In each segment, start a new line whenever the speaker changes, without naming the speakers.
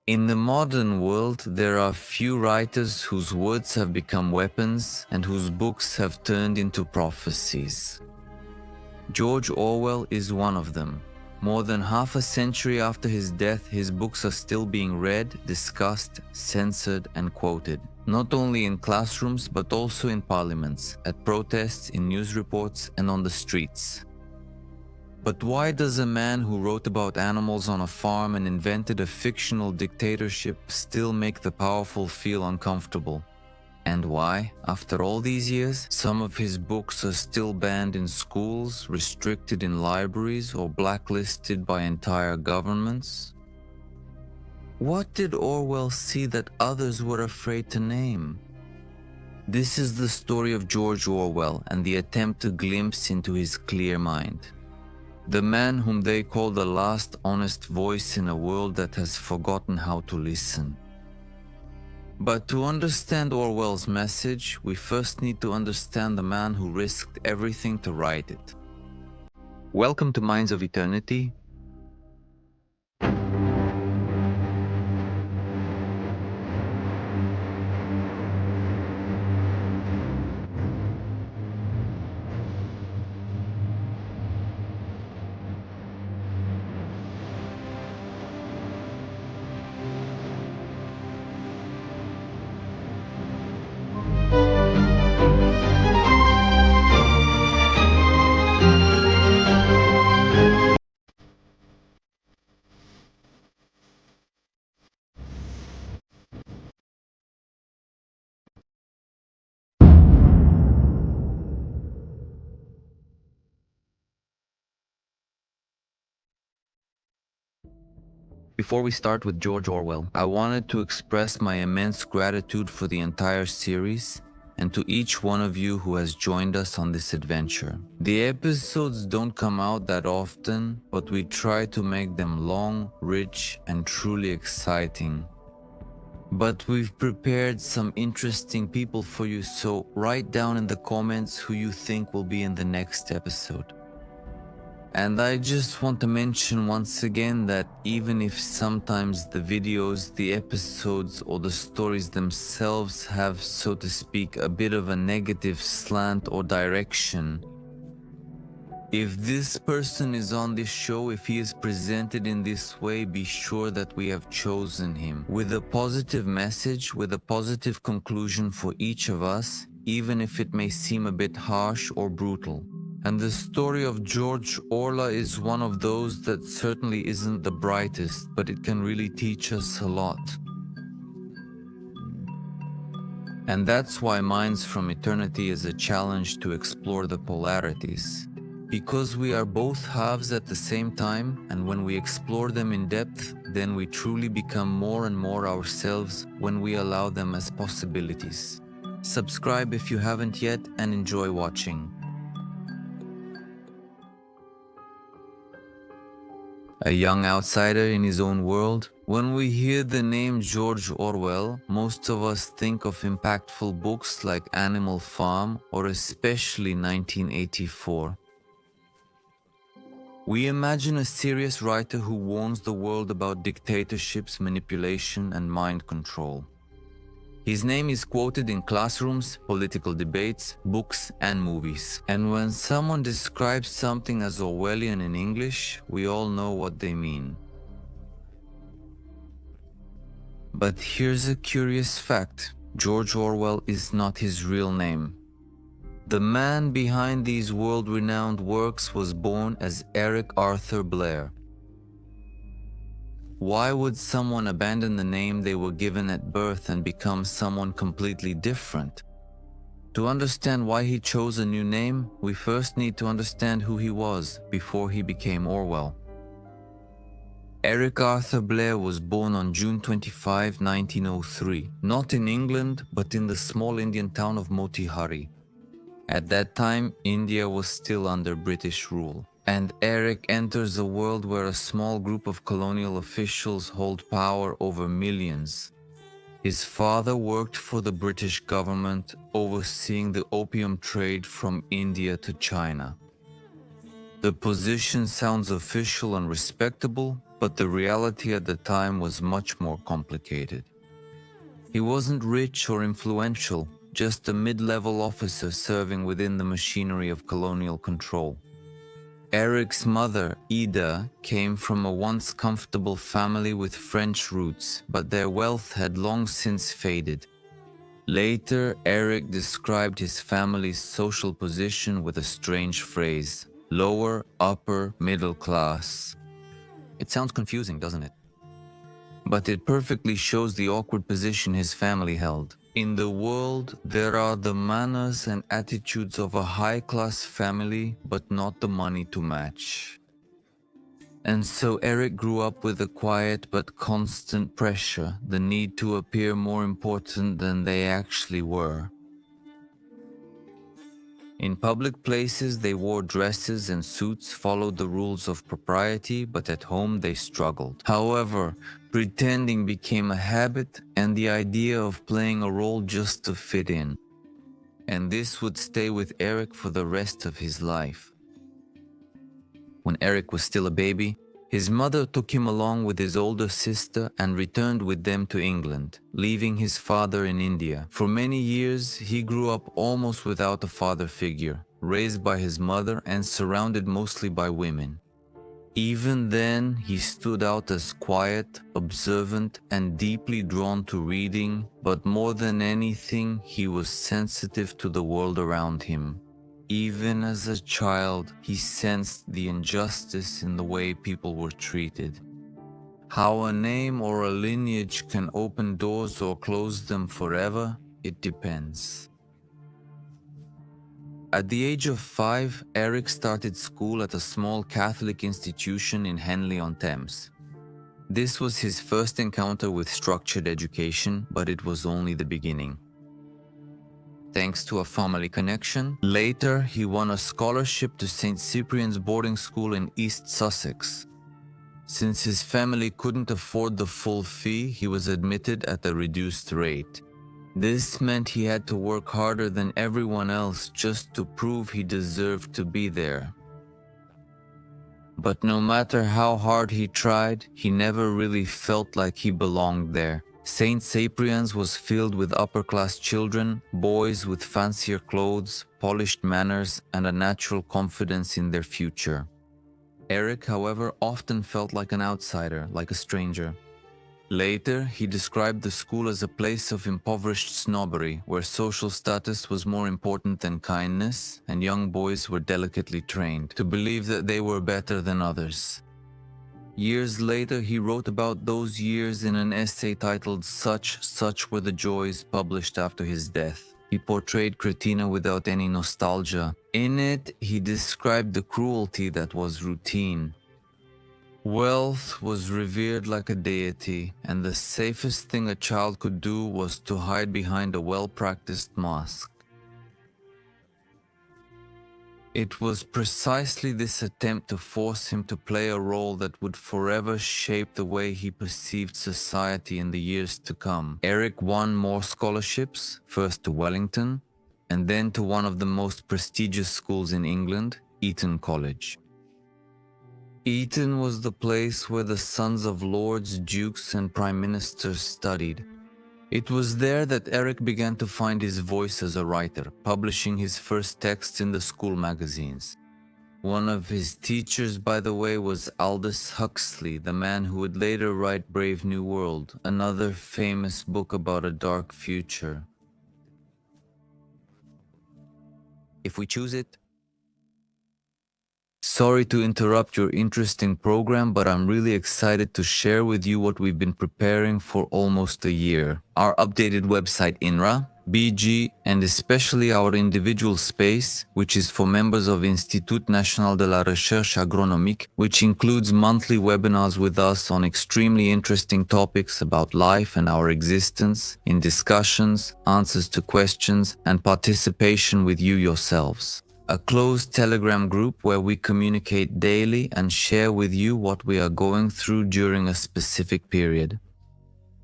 In the modern world, there are few writers whose words have become weapons and whose books have turned into prophecies. George Orwell is one of them. More than half a century after his death, his books are still being read, discussed, censored, and quoted. Not only in classrooms, but also in parliaments, at protests, in news reports, and on the streets. But why does a man who wrote about animals on a farm and invented a fictional dictatorship still make the powerful feel uncomfortable? And why, after all these years, some of his books are still banned in schools, restricted in libraries, or blacklisted by entire governments? What did Orwell see that others were afraid to name? This is the story of George Orwell and the attempt to glimpse into his clear mind. The man whom they call the last honest voice in a world that has forgotten how to listen. But to understand Orwell's message, we first need to understand the man who risked everything to write it. Welcome to Minds of Eternity. Before we start with George Orwell, I wanted to express my immense gratitude for the entire series and to each one of you who has joined us on this adventure. The episodes don't come out that often, but we try to make them long, rich, and truly exciting. But we've prepared some interesting people for you, so write down in the comments who you think will be in the next episode. And I just want to mention once again that even if sometimes the videos, the episodes, or the stories themselves have, so to speak, a bit of a negative slant or direction, if this person is on this show, if he is presented in this way, be sure that we have chosen him with a positive message, with a positive conclusion for each of us, even if it may seem a bit harsh or brutal. And the story of George Orwell is one of those that certainly isn't the brightest, but it can really teach us a lot. And that's why Minds from Eternity is a challenge to explore the polarities. Because we are both halves at the same time, and when we explore them in depth, then we truly become more and more ourselves when we allow them as possibilities. Subscribe if you haven't yet, and enjoy watching. A young outsider in his own world, when we hear the name George Orwell, most of us think of impactful books like Animal Farm or especially 1984. We imagine a serious writer who warns the world about dictatorships, manipulation, and mind control. His name is quoted in classrooms, political debates, books, and movies. And when someone describes something as Orwellian in English, we all know what they mean. But here's a curious fact. George Orwell is not his real name. The man behind these world-renowned works was born as Eric Arthur Blair. Why would someone abandon the name they were given at birth and become someone completely different? To understand why he chose a new name, we first need to understand who he was before he became Orwell. Eric Arthur Blair was born on June 25, 1903, not in England, but in the small Indian town of Motihari. At that time, India was still under British rule. And Eric enters a world where a small group of colonial officials hold power over millions. His father worked for the British government, overseeing the opium trade from India to China. The position sounds official and respectable, but the reality at the time was much more complicated. He wasn't rich or influential, just a mid-level officer serving within the machinery of colonial control. Eric's mother, Ida, came from a once comfortable family with French roots, but their wealth had long since faded. Later, Eric described his family's social position with a strange phrase: lower, upper, middle class. It sounds confusing, doesn't it? But it perfectly shows the awkward position his family held. In the world, there are the manners and attitudes of a high-class family, but not the money to match. And so Eric grew up with a quiet but constant pressure, the need to appear more important than they actually were. In public places, they wore dresses and suits, followed the rules of propriety, but at home they struggled. However, pretending became a habit and the idea of playing a role just to fit in. And this would stay with Eric for the rest of his life. When Eric was still a baby, his mother took him along with his older sister and returned with them to England, leaving his father in India. For many years, he grew up almost without a father figure, raised by his mother and surrounded mostly by women. Even then, he stood out as quiet, observant, and deeply drawn to reading, but more than anything, he was sensitive to the world around him. Even as a child, he sensed the injustice in the way people were treated. How a name or a lineage can open doors or close them forever, it depends. At the age of 5, Eric started school at a small Catholic institution in Henley-on-Thames. This was his first encounter with structured education, but it was only the beginning. Thanks to a family connection, later he won a scholarship to St. Cyprian's boarding school in East Sussex. Since his family couldn't afford the full fee, he was admitted at a reduced rate. This meant he had to work harder than everyone else just to prove he deserved to be there. But no matter how hard he tried, he never really felt like he belonged there. St. Cyprian's was filled with upper-class children, boys with fancier clothes, polished manners, and a natural confidence in their future. Eric, however, often felt like an outsider, like a stranger. Later, he described the school as a place of impoverished snobbery, where social status was more important than kindness, and young boys were delicately trained to believe that they were better than others. Years later, he wrote about those years in an essay titled Such Were the Joys, published after his death. He portrayed Cretina without any nostalgia. In it, he described the cruelty that was routine. Wealth was revered like a deity, and the safest thing a child could do was to hide behind a well-practiced mask. It was precisely this attempt to force him to play a role that would forever shape the way he perceived society in the years to come. Eric won more scholarships, first to Wellington, and then to one of the most prestigious schools in England, Eton College. Eton was the place where the sons of lords, dukes, and prime ministers studied. It was there that Eric began to find his voice as a writer, publishing his first texts in the school magazines. One of his teachers, by the way, was Aldous Huxley, the man who would later write Brave New World, another famous book about a dark future. If we choose it. Sorry to interrupt your interesting program, but I'm really excited to share with you what we've been preparing for almost a year. Our updated website INRA, BG, and especially our individual space, which is for members of Institut National de la Recherche Agronomique, which includes monthly webinars with us on extremely interesting topics about life and our existence, in discussions, answers to questions, and participation with you yourselves. A closed Telegram group where we communicate daily and share with you what we are going through during a specific period.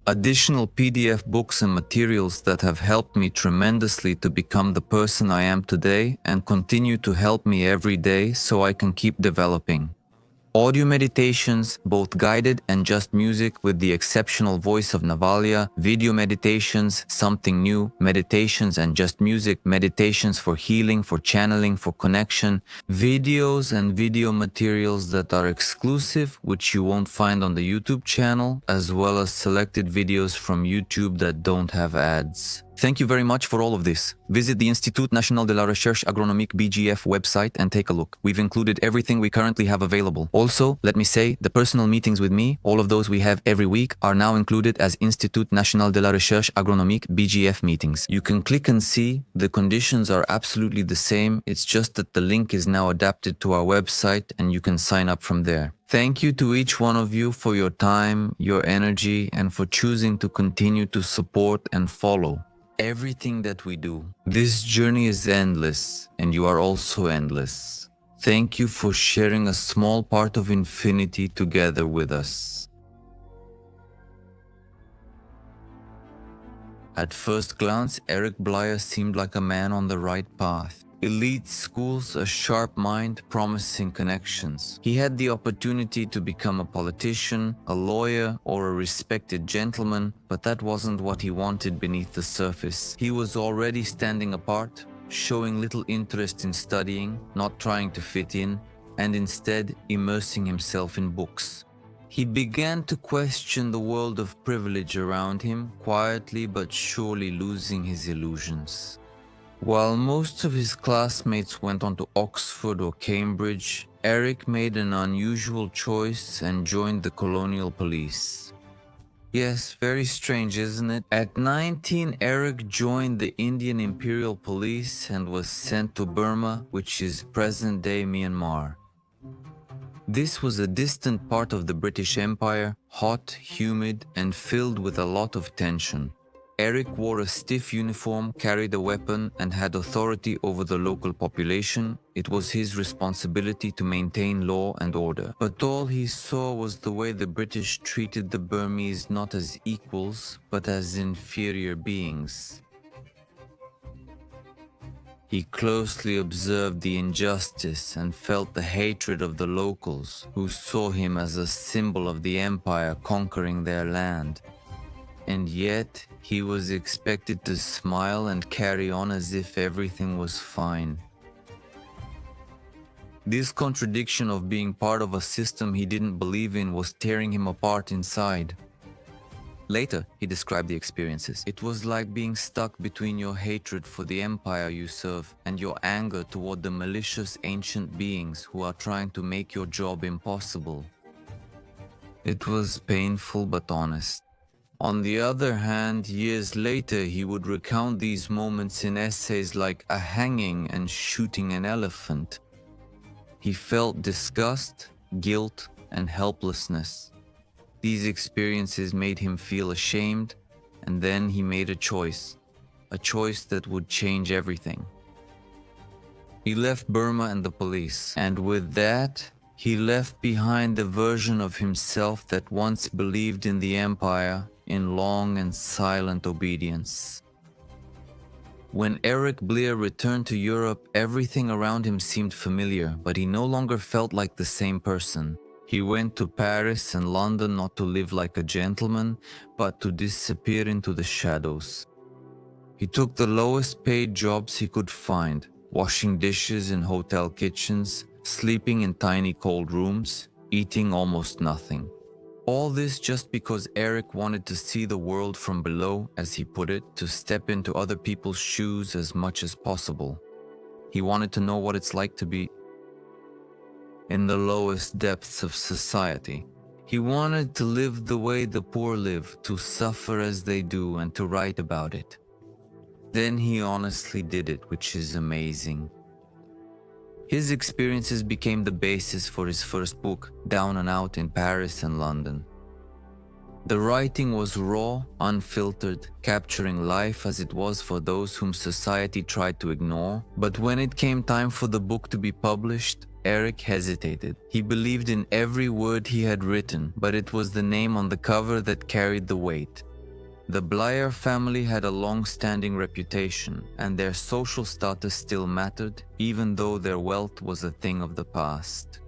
Additional PDF books and materials that have helped me tremendously to become the person I am today and continue to help me every day so I can keep developing. Audio meditations, both guided and just music with the exceptional voice of Navalia, video meditations, something new, meditations and just music, meditations for healing, for channeling, for connection, videos and video materials that are exclusive, which you won't find on the YouTube channel, as well as selected videos from YouTube that don't have ads. Thank you very much for all of this. Visit the Institut National de la Recherche Agronomique BGF website and take a look. We've included everything we currently have available. Also, let me say, the personal meetings with me, all of those we have every week, are now included as Institut National de la Recherche Agronomique BGF meetings. You can click and see, the conditions are absolutely the same, it's just that the link is now adapted to our website and you can sign up from there. Thank you to each one of you for your time, your energy, and for choosing to continue to support and follow everything that we do. This journey is endless, and you are also endless. Thank you for sharing a small part of infinity together with us. At first glance, Eric Blyer seemed like a man on the right path. Elite schools, a sharp mind, promising connections. He had the opportunity to become a politician, a lawyer, or a respected gentleman, but that wasn't what he wanted beneath the surface. He was already standing apart, showing little interest in studying, not trying to fit in, and instead immersing himself in books. He began to question the world of privilege around him, quietly but surely losing his illusions. While most of his classmates went on to Oxford or Cambridge, Eric made an unusual choice and joined the colonial police. Yes, very strange, isn't it? At 19, Eric joined the Indian Imperial Police and was sent to Burma, which is present-day Myanmar. This was a distant part of the British Empire, hot, humid, and filled with a lot of tension. Eric wore a stiff uniform, carried a weapon, and had authority over the local population. It was his responsibility to maintain law and order. But all he saw was the way the British treated the Burmese not as equals, but as inferior beings. He closely observed the injustice and felt the hatred of the locals, who saw him as a symbol of the empire conquering their land. And yet, he was expected to smile and carry on as if everything was fine. This contradiction of being part of a system he didn't believe in was tearing him apart inside. Later, he described the experiences. It was like being stuck between your hatred for the empire you serve and your anger toward the malicious ancient beings who are trying to make your job impossible. It was painful but honest. On the other hand, years later, he would recount these moments in essays like A Hanging and Shooting an Elephant. He felt disgust, guilt, and helplessness. These experiences made him feel ashamed, and then he made a choice that would change everything. He left Burma and the police, and with that, he left behind the version of himself that once believed in the empire, in long and silent obedience. When Eric Blair returned to Europe, everything around him seemed familiar, but he no longer felt like the same person. He went to Paris and London not to live like a gentleman, but to disappear into the shadows. He took the lowest paid jobs he could find, washing dishes in hotel kitchens, sleeping in tiny cold rooms, eating almost nothing. All this just because Eric wanted to see the world from below, as he put it, to step into other people's shoes as much as possible. He wanted to know what it's like to be in the lowest depths of society. He wanted to live the way the poor live, to suffer as they do, and to write about it. Then he honestly did it, which is amazing. His experiences became the basis for his first book, Down and Out in Paris and London. The writing was raw, unfiltered, capturing life as it was for those whom society tried to ignore. But when it came time for the book to be published, Eric hesitated. He believed in every word he had written, but it was the name on the cover that carried the weight. The Blyer family had a long-standing reputation, and their social status still mattered, even though their wealth was a thing of the past.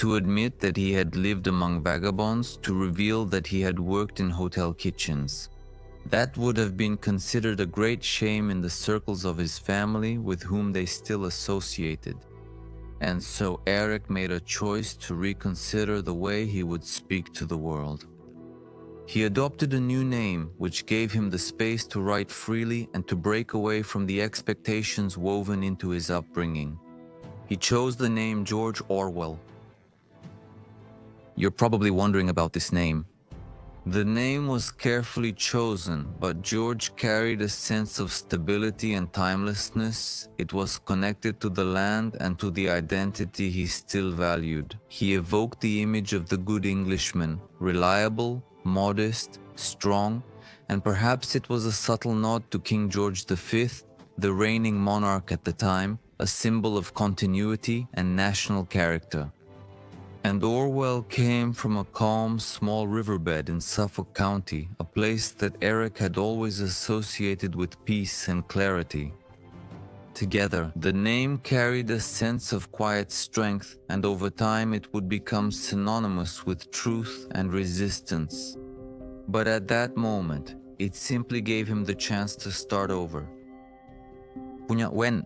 to admit that he had lived among vagabonds, to reveal that he had worked in hotel kitchens. That would have been considered a great shame in the circles of his family with whom they still associated. And so Eric made a choice to reconsider the way he would speak to the world. He adopted a new name, which gave him the space to write freely and to break away from the expectations woven into his upbringing. He chose the name George Orwell. You're probably wondering about this name. The name was carefully chosen, but George carried a sense of stability and timelessness. It was connected to the land and to the identity he still valued. He evoked the image of the good Englishman, reliable, modest, strong, and perhaps it was a subtle nod to King George V, the reigning monarch at the time, a symbol of continuity and national character. And Orwell came from a calm, small riverbed in Suffolk County, a place that Eric had always associated with peace and clarity. Together, the name carried a sense of quiet strength, and over time it would become synonymous with truth and resistance. But at that moment, it simply gave him the chance to start over. Punya, when?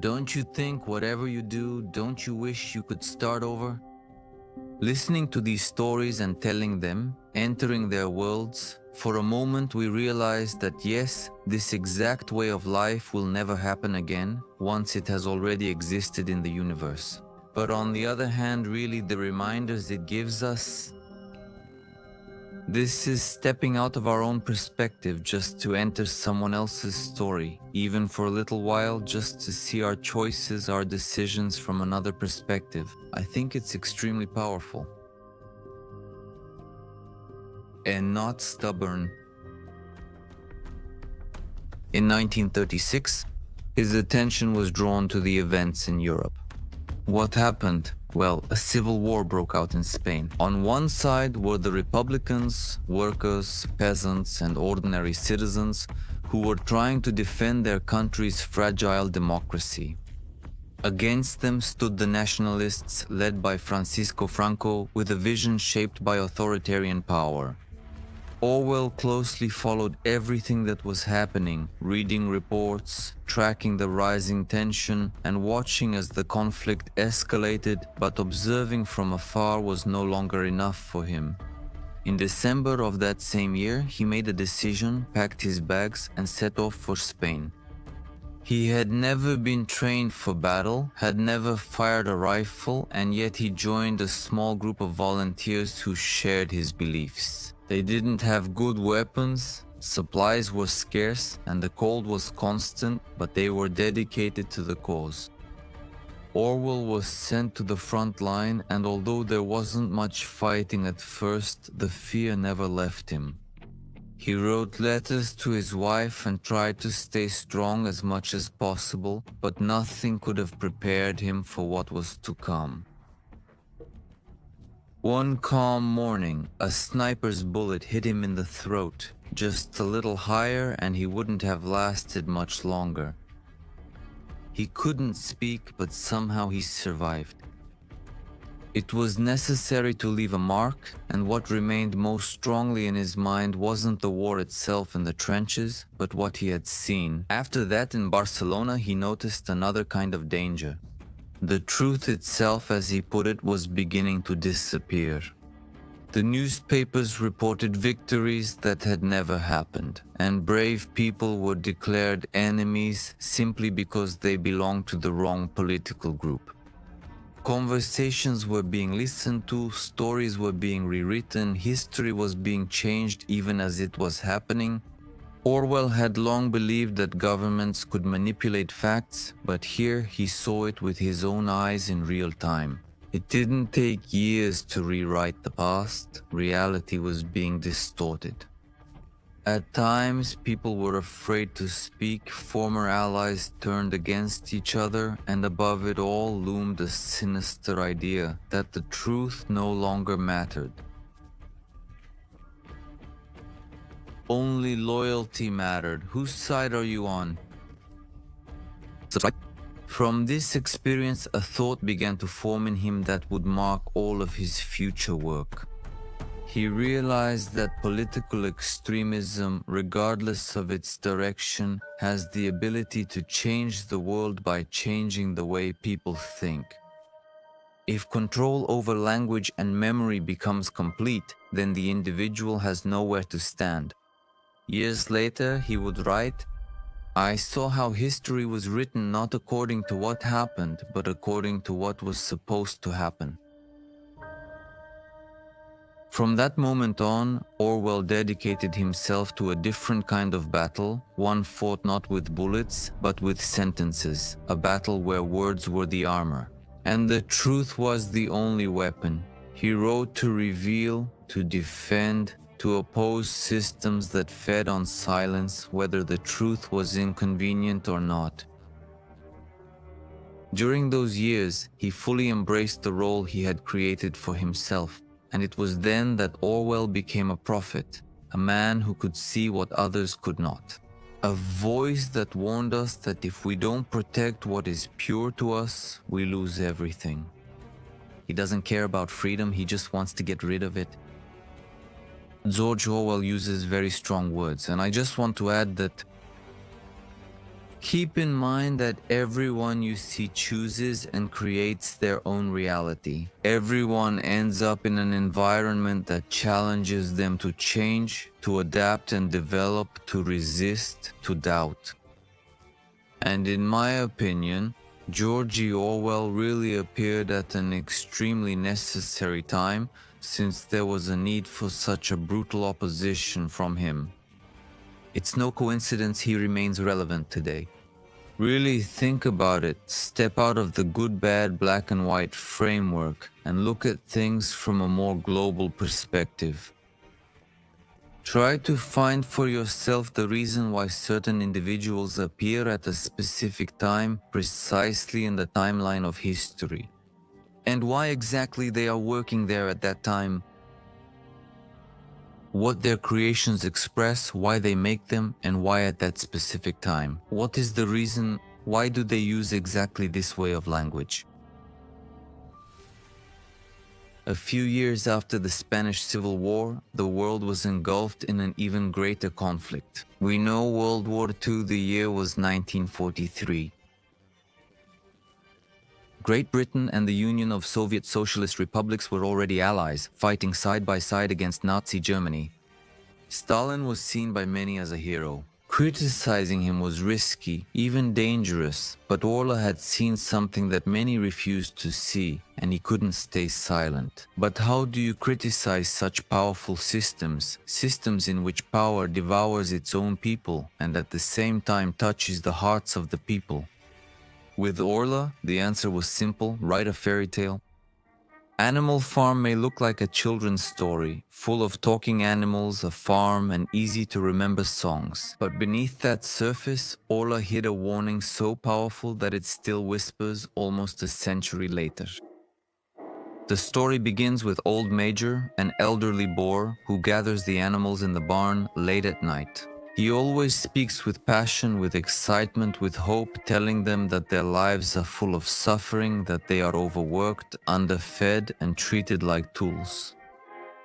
Don't you think whatever you do, don't you wish you could start over? Listening to these stories and telling them, entering their worlds, for a moment we realized that yes, this exact way of life will never happen again once it has already existed in the universe. But on the other hand, really the reminders it gives us, this is stepping out of our own perspective just to enter someone else's story, even for a little while, just to see our choices, our decisions from another perspective. I think it's extremely powerful. And not stubborn. In 1936, his attention was drawn to the events in Europe. What happened? Well, a civil war broke out in Spain. On one side were the Republicans, workers, peasants, and ordinary citizens who were trying to defend their country's fragile democracy. Against them stood the nationalists led by Francisco Franco with a vision shaped by authoritarian power. Orwell closely followed everything that was happening, reading reports, tracking the rising tension, and watching as the conflict escalated, but observing from afar was no longer enough for him. In December of that same year, he made a decision, packed his bags, and set off for Spain. He had never been trained for battle, had never fired a rifle, and yet he joined a small group of volunteers who shared his beliefs. They didn't have good weapons, supplies were scarce, and the cold was constant, but they were dedicated to the cause. Orwell was sent to the front line, and although there wasn't much fighting at first, the fear never left him. He wrote letters to his wife and tried to stay strong as much as possible, but nothing could have prepared him for what was to come. One calm morning, a sniper's bullet hit him in the throat, just a little higher, and he wouldn't have lasted much longer. He couldn't speak, but somehow he survived. It was necessary to leave a mark, and what remained most strongly in his mind wasn't the war itself in the trenches, but what he had seen. After that, in Barcelona, he noticed another kind of danger. The truth itself, as he put it, was beginning to disappear. The newspapers reported victories that had never happened, and brave people were declared enemies simply because they belonged to the wrong political group. Conversations were being listened to, stories were being rewritten, history was being changed even as it was happening. Orwell had long believed that governments could manipulate facts, but here he saw it with his own eyes in real time. It didn't take years to rewrite the past. Reality was being distorted. At times, people were afraid to speak, former allies turned against each other, and above it all loomed a sinister idea that the truth no longer mattered. Only loyalty mattered. Whose side are you on? Subscribe. From this experience, a thought began to form in him that would mark all of his future work. He realized that political extremism, regardless of its direction, has the ability to change the world by changing the way people think. If control over language and memory becomes complete, then the individual has nowhere to stand. Years later, he would write, "I saw how history was written not according to what happened, but according to what was supposed to happen." From that moment on, Orwell dedicated himself to a different kind of battle, one fought not with bullets, but with sentences, a battle where words were the armor. And the truth was the only weapon. He wrote to reveal, to defend, to oppose systems that fed on silence, whether the truth was inconvenient or not. During those years, he fully embraced the role he had created for himself. And it was then that Orwell became a prophet, a man who could see what others could not. A voice that warned us that if we don't protect what is pure to us, we lose everything. He doesn't care about freedom, he just wants to get rid of it. George Orwell uses very strong words, and I just want to add that keep in mind that everyone you see chooses and creates their own reality. Everyone ends up in an environment that challenges them to change, to adapt and develop, to resist, to doubt. And in my opinion, George Orwell really appeared at an extremely necessary time, since there was a need for such a brutal opposition from him. It's no coincidence he remains relevant today. Really think about it, step out of the good, bad, black and white framework and look at things from a more global perspective. Try to find for yourself the reason why certain individuals appear at a specific time precisely in the timeline of history, and why exactly they are working there at that time. What their creations express, why they make them, and why at that specific time. What is the reason? Why do they use exactly this way of language? A few years after the Spanish Civil War, the world was engulfed in an even greater conflict. We know World War II, the year was 1943. Great Britain and the Union of Soviet Socialist Republics were already allies, fighting side by side against Nazi Germany. Stalin was seen by many as a hero. Criticizing him was risky, even dangerous, but Orwell had seen something that many refused to see, and he couldn't stay silent. But how do you criticize such powerful systems, systems in which power devours its own people and at the same time touches the hearts of the people? With Orwell, the answer was simple: write a fairy tale. Animal Farm may look like a children's story, full of talking animals, a farm, and easy-to-remember songs. But beneath that surface, Orwell hid a warning so powerful that it still whispers almost a century later. The story begins with Old Major, an elderly boar who gathers the animals in the barn late at night. He always speaks with passion, with excitement, with hope, telling them that their lives are full of suffering, that they are overworked, underfed, and treated like tools.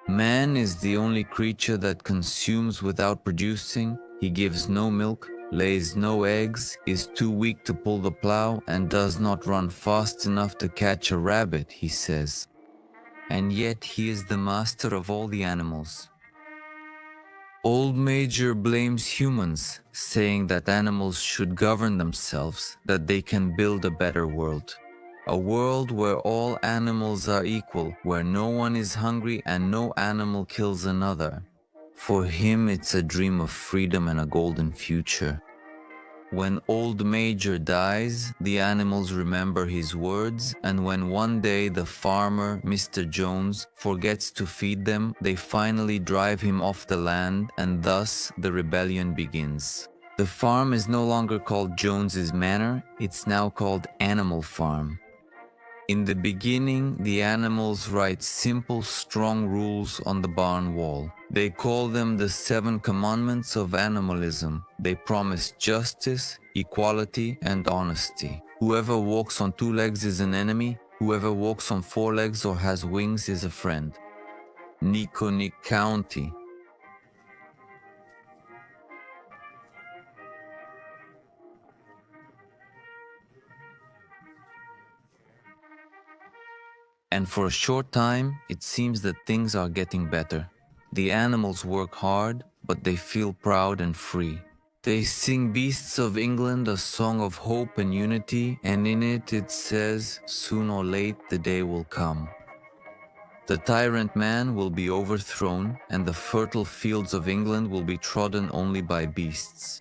Man is the only creature that consumes without producing. He gives no milk, lays no eggs, is too weak to pull the plow, and does not run fast enough to catch a rabbit, he says. And yet he is the master of all the animals. Old Major blames humans, saying that animals should govern themselves, that they can build a better world. A world where all animals are equal, where no one is hungry and no animal kills another. For him, it's a dream of freedom and a golden future. When Old Major dies, the animals remember his words, and when one day the farmer, Mr. Jones, forgets to feed them, they finally drive him off the land, and thus the rebellion begins. The farm is no longer called Jones's Manor, it's now called Animal Farm. In the beginning, the animals write simple, strong rules on the barn wall. They call them the 7 commandments of animalism. They promise justice, equality, and honesty. Whoever walks on 2 legs is an enemy. Whoever walks on 4 legs or has wings is a friend. Nikoni County. And for a short time, it seems that things are getting better. The animals work hard, but they feel proud and free. They sing Beasts of England a song of hope and unity, and in it says, soon or late the day will come. The tyrant man will be overthrown, and the fertile fields of England will be trodden only by beasts.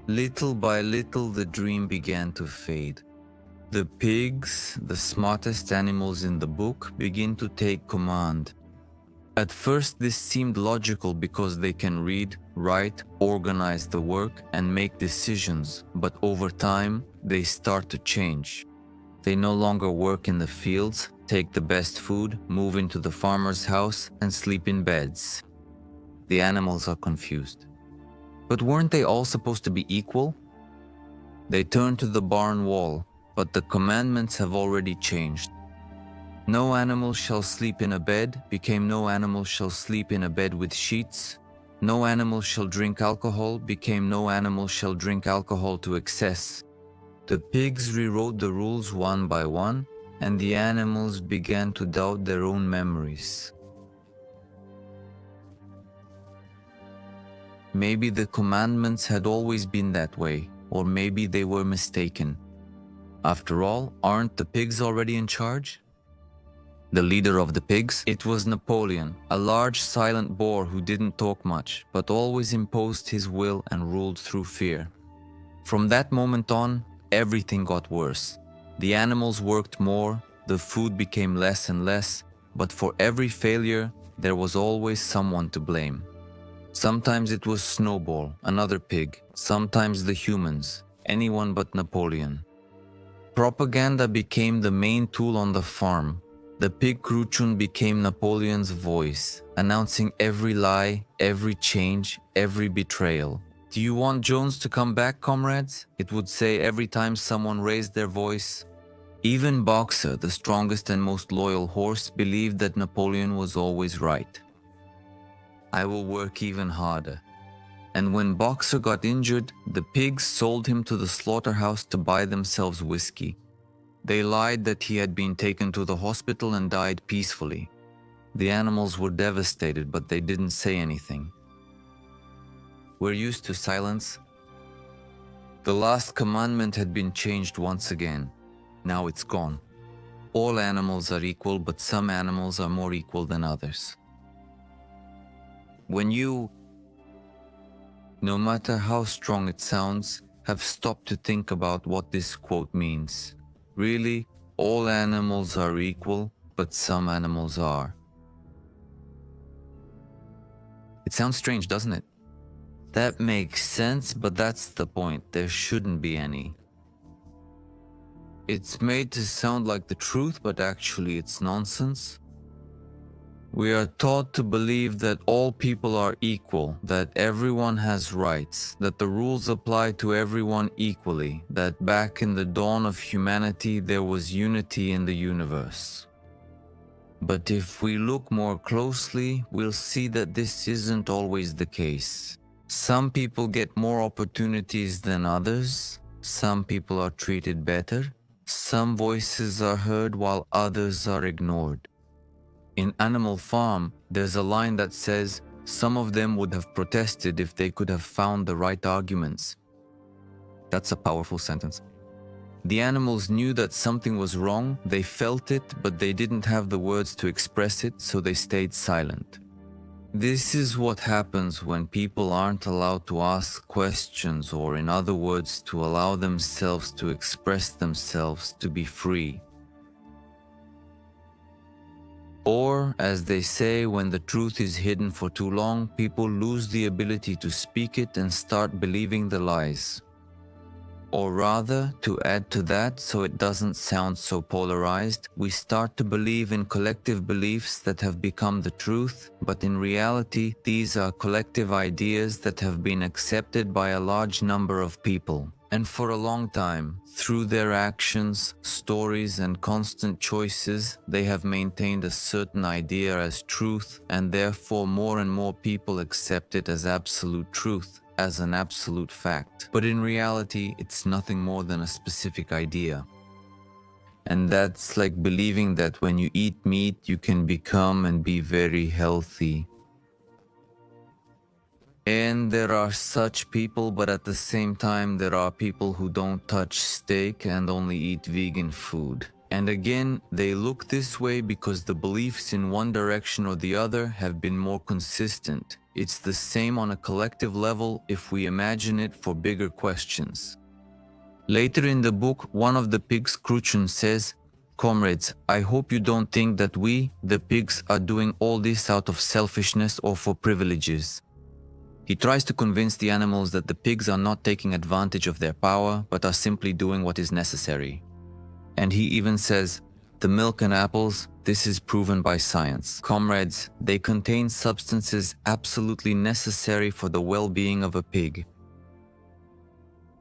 Little by little the dream began to fade. The pigs, the smartest animals in the book, begin to take command. At first this seemed logical because they can read, write, organize the work, and make decisions, but over time they start to change. They no longer work in the fields, take the best food, move into the farmer's house, and sleep in beds. The animals are confused. But weren't they all supposed to be equal? They turn to the barn wall, but the commandments have already changed. No animal shall sleep in a bed became no animal shall sleep in a bed with sheets. No animal shall drink alcohol became no animal shall drink alcohol to excess. The pigs rewrote the rules one by one, and the animals began to doubt their own memories. Maybe the commandments had always been that way, or maybe they were mistaken. After all, aren't the pigs already in charge? The leader of the pigs? It was Napoleon, a large silent boar who didn't talk much, but always imposed his will and ruled through fear. From that moment on, everything got worse. The animals worked more, the food became less and less, but for every failure, there was always someone to blame. Sometimes it was Snowball, another pig, sometimes the humans, anyone but Napoleon. Propaganda became the main tool on the farm. The pig Kruchun became Napoleon's voice, announcing every lie, every change, every betrayal. "Do you want Jones to come back, comrades?" it would say every time someone raised their voice. Even Boxer, the strongest and most loyal horse, believed that Napoleon was always right. "I will work even harder." And when Boxer got injured, the pigs sold him to the slaughterhouse to buy themselves whiskey. They lied that he had been taken to the hospital and died peacefully. The animals were devastated, but they didn't say anything. We're used to silence. The last commandment had been changed once again. Now it's gone. All animals are equal, but some animals are more equal than others. When you, no matter how strong it sounds, have stopped to think about what this quote means. Really, all animals are equal, but some animals are. It sounds strange, doesn't it? That makes sense, but that's the point. There shouldn't be any. It's made to sound like the truth, but actually it's nonsense. We are taught to believe that all people are equal, that everyone has rights, that the rules apply to everyone equally, that back in the dawn of humanity there was unity in the universe. But if we look more closely, we'll see that this isn't always the case. Some people get more opportunities than others, some people are treated better, some voices are heard while others are ignored. In Animal Farm, there's a line that says, "Some of them would have protested if they could have found the right arguments." That's a powerful sentence. The animals knew that something was wrong, they felt it, but they didn't have the words to express it, so they stayed silent. This is what happens when people aren't allowed to ask questions, or in other words, to allow themselves to express themselves, to be free. Or, as they say, when the truth is hidden for too long, people lose the ability to speak it and start believing the lies. Or rather, to add to that so it doesn't sound so polarized, we start to believe in collective beliefs that have become the truth, but in reality, these are collective ideas that have been accepted by a large number of people. And for a long time, through their actions, stories, and constant choices, they have maintained a certain idea as truth, and therefore more and more people accept it as absolute truth, as an absolute fact. But in reality, it's nothing more than a specific idea. And that's like believing that when you eat meat, you can become and be very healthy. And there are such people, but at the same time, there are people who don't touch steak and only eat vegan food. And again, they look this way because the beliefs in one direction or the other have been more consistent. It's the same on a collective level if we imagine it for bigger questions. Later in the book, one of the pigs, Cruchun, says, "Comrades, I hope you don't think that we, the pigs, are doing all this out of selfishness or for privileges." He tries to convince the animals that the pigs are not taking advantage of their power, but are simply doing what is necessary. And he even says, "The milk and apples, this is proven by science. Comrades, they contain substances absolutely necessary for the well-being of a pig."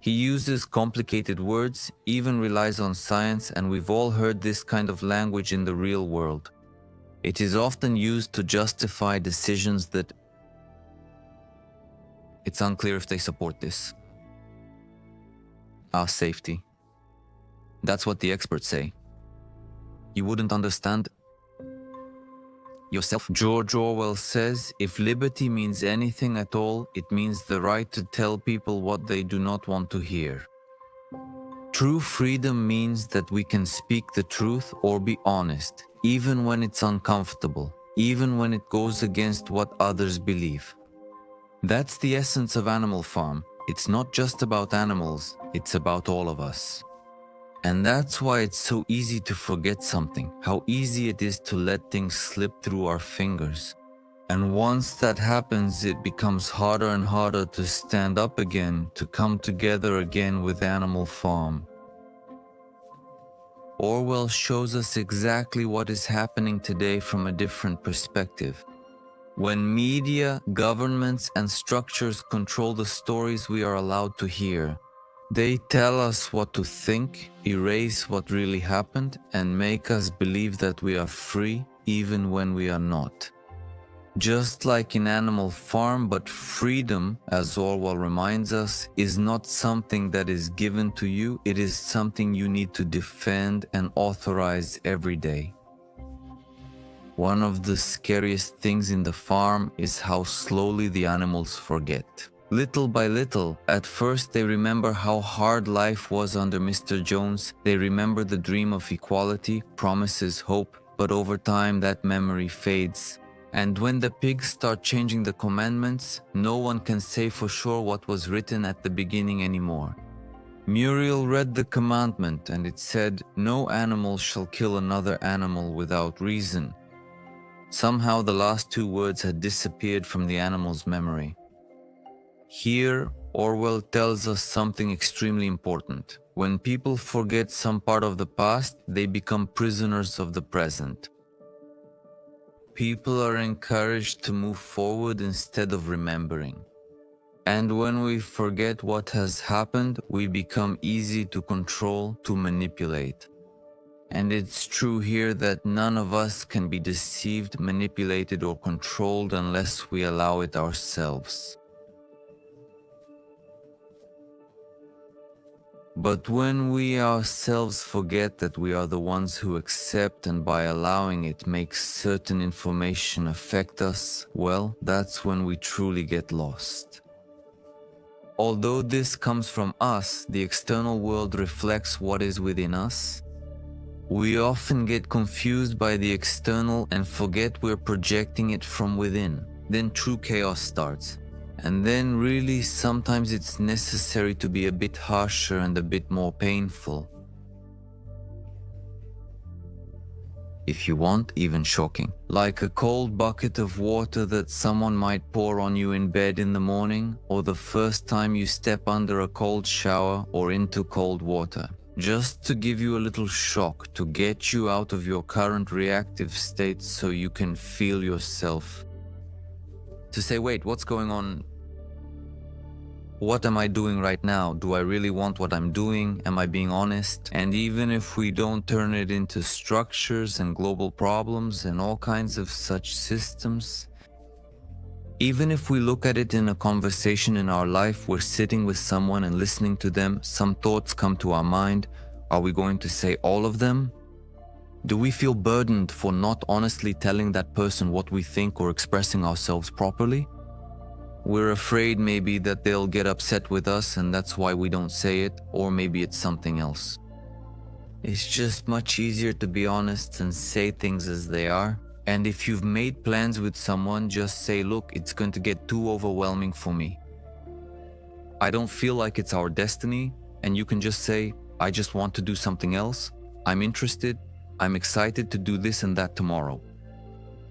He uses complicated words, even relies on science, and we've all heard this kind of language in the real world. It is often used to justify decisions that it's unclear if they support this. Our safety. That's what the experts say. You wouldn't understand yourself. George Orwell says, if liberty means anything at all, it means the right to tell people what they do not want to hear. True freedom means that we can speak the truth or be honest, even when it's uncomfortable, even when it goes against what others believe. That's the essence of Animal Farm. It's not just about animals, it's about all of us. And that's why it's so easy to forget something, how easy it is to let things slip through our fingers. And once that happens, it becomes harder and harder to stand up again, to come together again with Animal Farm. Orwell shows us exactly what is happening today from a different perspective. When media, governments, and structures control the stories we are allowed to hear, they tell us what to think, erase what really happened, and make us believe that we are free even when we are not. Just like in Animal Farm, but freedom, as Orwell reminds us, is not something that is given to you, it is something you need to defend and authorize every day. One of the scariest things in the farm is how slowly the animals forget. Little by little, at first they remember how hard life was under Mr. Jones, they remember the dream of equality, promises hope, but over time that memory fades. And when the pigs start changing the commandments, no one can say for sure what was written at the beginning anymore. Muriel read the commandment and it said, "No animal shall kill another animal without reason." Somehow the last two words had disappeared from the animal's memory. Here, Orwell tells us something extremely important. When people forget some part of the past, they become prisoners of the present. People are encouraged to move forward instead of remembering. And when we forget what has happened, we become easy to control, to manipulate. And it's true here that none of us can be deceived, manipulated, or controlled unless we allow it ourselves. But when we ourselves forget that we are the ones who accept and by allowing it makes certain information affect us, well, that's when we truly get lost. Although this comes from us, the external world reflects what is within us. We often get confused by the external and forget we're projecting it from within. Then true chaos starts. And then really sometimes it's necessary to be a bit harsher and a bit more painful. If you want, even shocking. Like a cold bucket of water that someone might pour on you in bed in the morning, or the first time you step under a cold shower or into cold water. Just to give you a little shock, to get you out of your current reactive state so you can feel yourself. To say, wait, what's going on? What am I doing right now? Do I really want what I'm doing? Am I being honest? And even if we don't turn it into structures and global problems and all kinds of such systems, even if we look at it in a conversation in our life, we're sitting with someone and listening to them, some thoughts come to our mind. Are we going to say all of them? Do we feel burdened for not honestly telling that person what we think or expressing ourselves properly? We're afraid maybe that they'll get upset with us and that's why we don't say it, or maybe it's something else. It's just much easier to be honest and say things as they are. And if you've made plans with someone, just say, look, it's going to get too overwhelming for me. I don't feel like it's our destiny. And you can just say, I just want to do something else. I'm interested. I'm excited to do this and that tomorrow.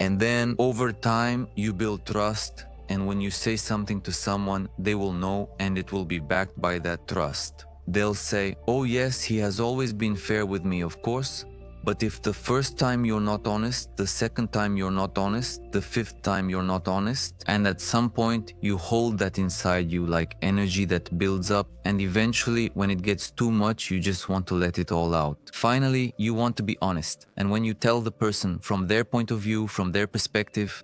And then over time, you build trust. And when you say something to someone, they will know and it will be backed by that trust. They'll say, oh yes, he has always been fair with me, of course. But if the first time you're not honest, the second time you're not honest, the fifth time you're not honest, and at some point you hold that inside you like energy that builds up, and eventually when it gets too much, you just want to let it all out. Finally, you want to be honest. And when you tell the person from their point of view, from their perspective,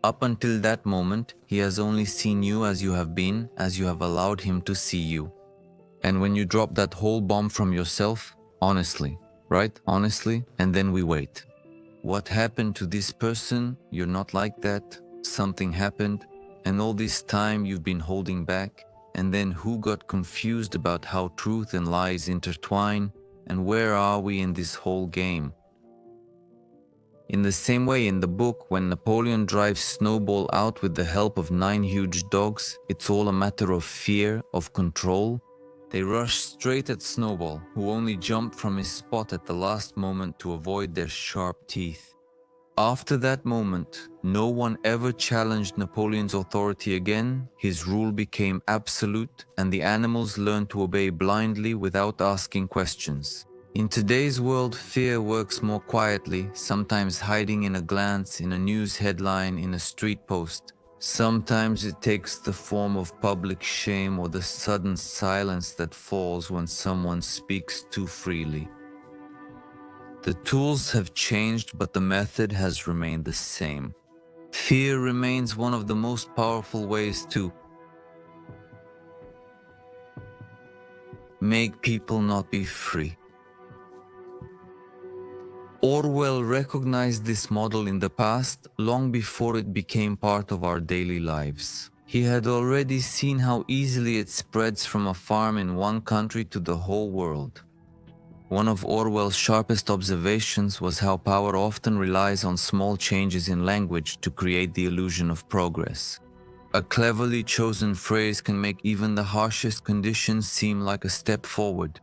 up until that moment, he has only seen you as you have been, as you have allowed him to see you. And when you drop that whole bomb from yourself, honestly, right? Honestly, and then we wait. What happened to this person? You're not like that. Something happened, and all this time you've been holding back. And then who got confused about how truth and lies intertwine? And where are we in this whole game? In the same way, in the book, when Napoleon drives Snowball out with the help of 9 huge dogs, it's all a matter of fear, of control. They rush straight at Snowball, who only jumped from his spot at the last moment to avoid their sharp teeth. After that moment, no one ever challenged Napoleon's authority again. His rule became absolute, and the animals learned to obey blindly without asking questions. In today's world, fear works more quietly, sometimes hiding in a glance, in a news headline, in a street post. Sometimes it takes the form of public shame or the sudden silence that falls when someone speaks too freely. The tools have changed, but the method has remained the same. Fear remains one of the most powerful ways to make people not be free. Orwell recognized this model in the past, long before it became part of our daily lives. He had already seen how easily it spreads from a farm in one country to the whole world. One of Orwell's sharpest observations was how power often relies on small changes in language to create the illusion of progress. A cleverly chosen phrase can make even the harshest conditions seem like a step forward.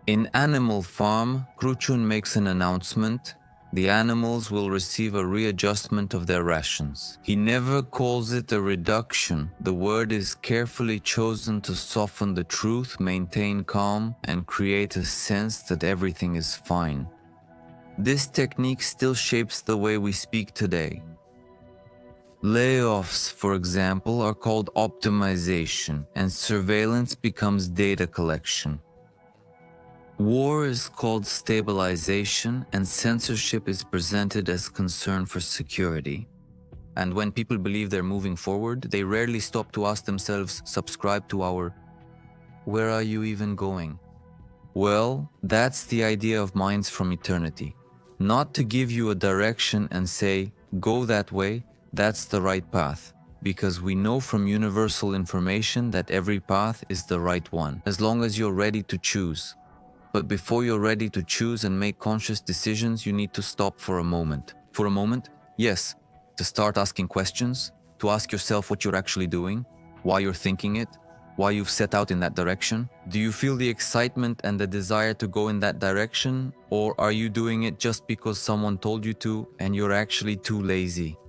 In Animal Farm, Kruchun makes an announcement. The animals will receive a readjustment of their rations. He never calls it a reduction. The word is carefully chosen to soften the truth, maintain calm, and create a sense that everything is fine. This technique still shapes the way we speak today. Layoffs, for example, are called optimization, and surveillance becomes data collection. War is called stabilization, and censorship is presented as concern for security. And when people believe they're moving forward, they rarely stop to ask themselves, subscribe to our, where are you even going? Well, that's the idea of Minds from Eternity. Not to give you a direction and say, go that way, that's the right path. Because we know from universal information that every path is the right one, as long as you're ready to choose. But before you're ready to choose and make conscious decisions, you need to stop for a moment. For a moment, yes, to start asking questions, to ask yourself what you're actually doing, why you're thinking it, why you've set out in that direction. Do you feel the excitement and the desire to go in that direction? Or are you doing it just because someone told you to and you're actually too lazy?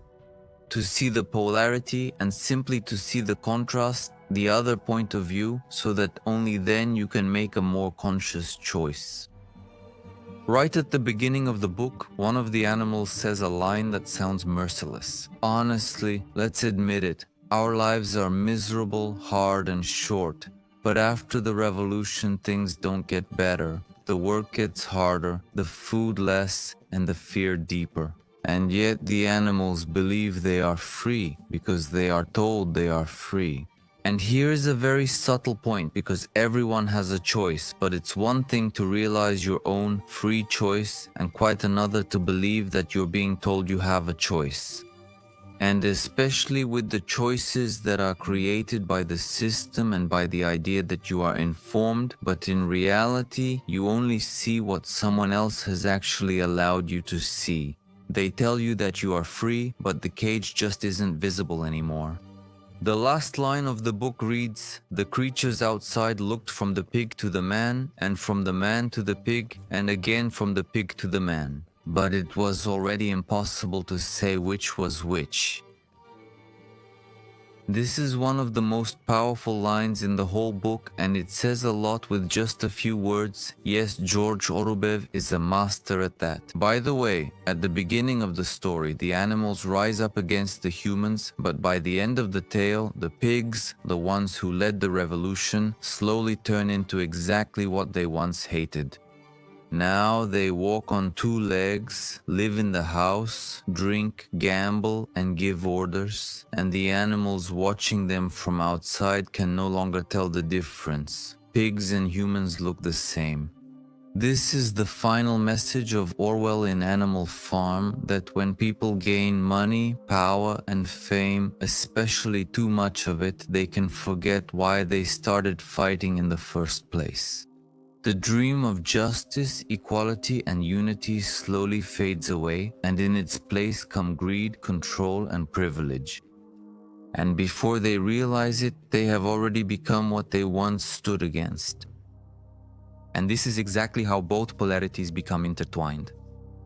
To see the polarity and simply to see the contrast, the other point of view, so that only then you can make a more conscious choice. Right at the beginning of the book, one of the animals says a line that sounds merciless. Honestly, let's admit it, Our lives are miserable, hard, and short. But after the revolution, things don't get better. The work gets harder, the food less, and the fear deeper. And yet the animals believe they are free because they are told they are free. And here is a very subtle point, because everyone has a choice, but it's one thing to realize your own free choice and quite another to believe that you're being told you have a choice. And especially with the choices that are created by the system and by the idea that you are informed, but in reality, you only see what someone else has actually allowed you to see. They tell you that you are free, but the cage just isn't visible anymore. The last line of the book reads, "The creatures outside looked from the pig to the man, and from the man to the pig, and again from the pig to the man. But it was already impossible to say which was which." This is one of the most powerful lines in the whole book, and it says a lot with just a few words. Yes, George Orwell is a master at that. By the way, at the beginning of the story, the animals rise up against the humans, but by the end of the tale, the pigs, the ones who led the revolution, slowly turn into exactly what they once hated. Now they walk on two legs, live in the house, drink, gamble, and give orders, and the animals watching them from outside can no longer tell the difference. Pigs and humans look the same. This is the final message of Orwell in Animal Farm, that when people gain money, power, and fame, especially too much of it, they can forget why they started fighting in the first place. The dream of justice, equality, and unity slowly fades away, and in its place come greed, control, and privilege. And before they realize it, they have already become what they once stood against. And this is exactly how both polarities become intertwined.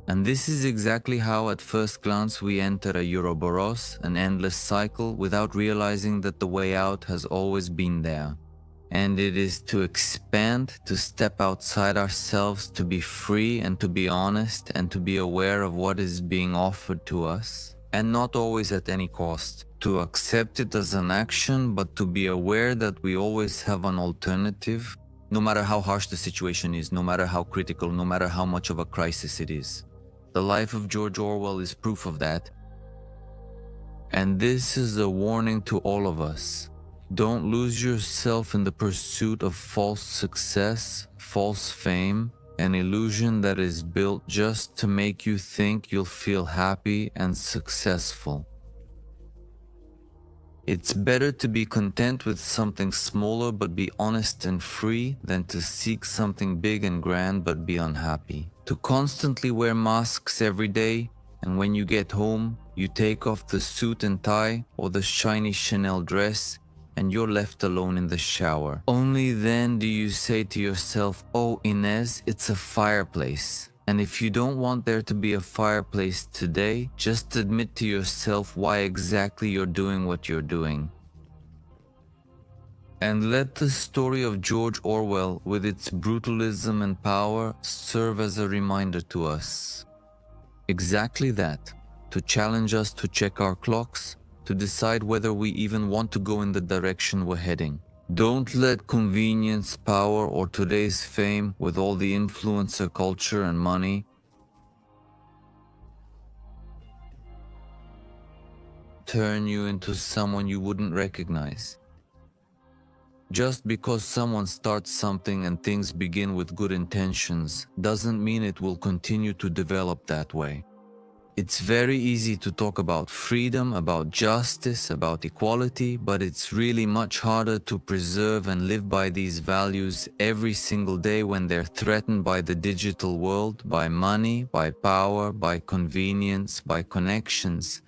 And this is exactly how at first glance we enter a Ouroboros, an endless cycle, without realizing that the way out has always been there. And it is to expand, to step outside ourselves, to be free and to be honest and to be aware of what is being offered to us, and not always at any cost. To accept it as an action, but to be aware that we always have an alternative, no matter how harsh the situation is, no matter how critical, no matter how much of a crisis it is. The life of George Orwell is proof of that. And this is a warning to all of us. Don't lose yourself in the pursuit of false success, false fame, an illusion that is built just to make you think you'll feel happy and successful. It's better to be content with something smaller but be honest and free than to seek something big and grand but be unhappy. To constantly wear masks every day, and when you get home, you take off the suit and tie or the shiny Chanel dress, and you're left alone in the shower. Only then do you say to yourself, "Oh, Inez, it's a fireplace." And if you don't want there to be a fireplace today, just admit to yourself why exactly you're doing what you're doing. And let the story of George Orwell, with its brutalism and power, serve as a reminder to us. Exactly that, to challenge us to check our clocks, to decide whether we even want to go in the direction we're heading. Don't let convenience, power, or today's fame, with all the influencer culture and money, turn you into someone you wouldn't recognize. Just because someone starts something and things begin with good intentions doesn't mean it will continue to develop that way. It's very easy to talk about freedom, about justice, about equality, but it's really much harder to preserve and live by these values every single day when they're threatened by the digital world, by money, by power, by convenience, by connections.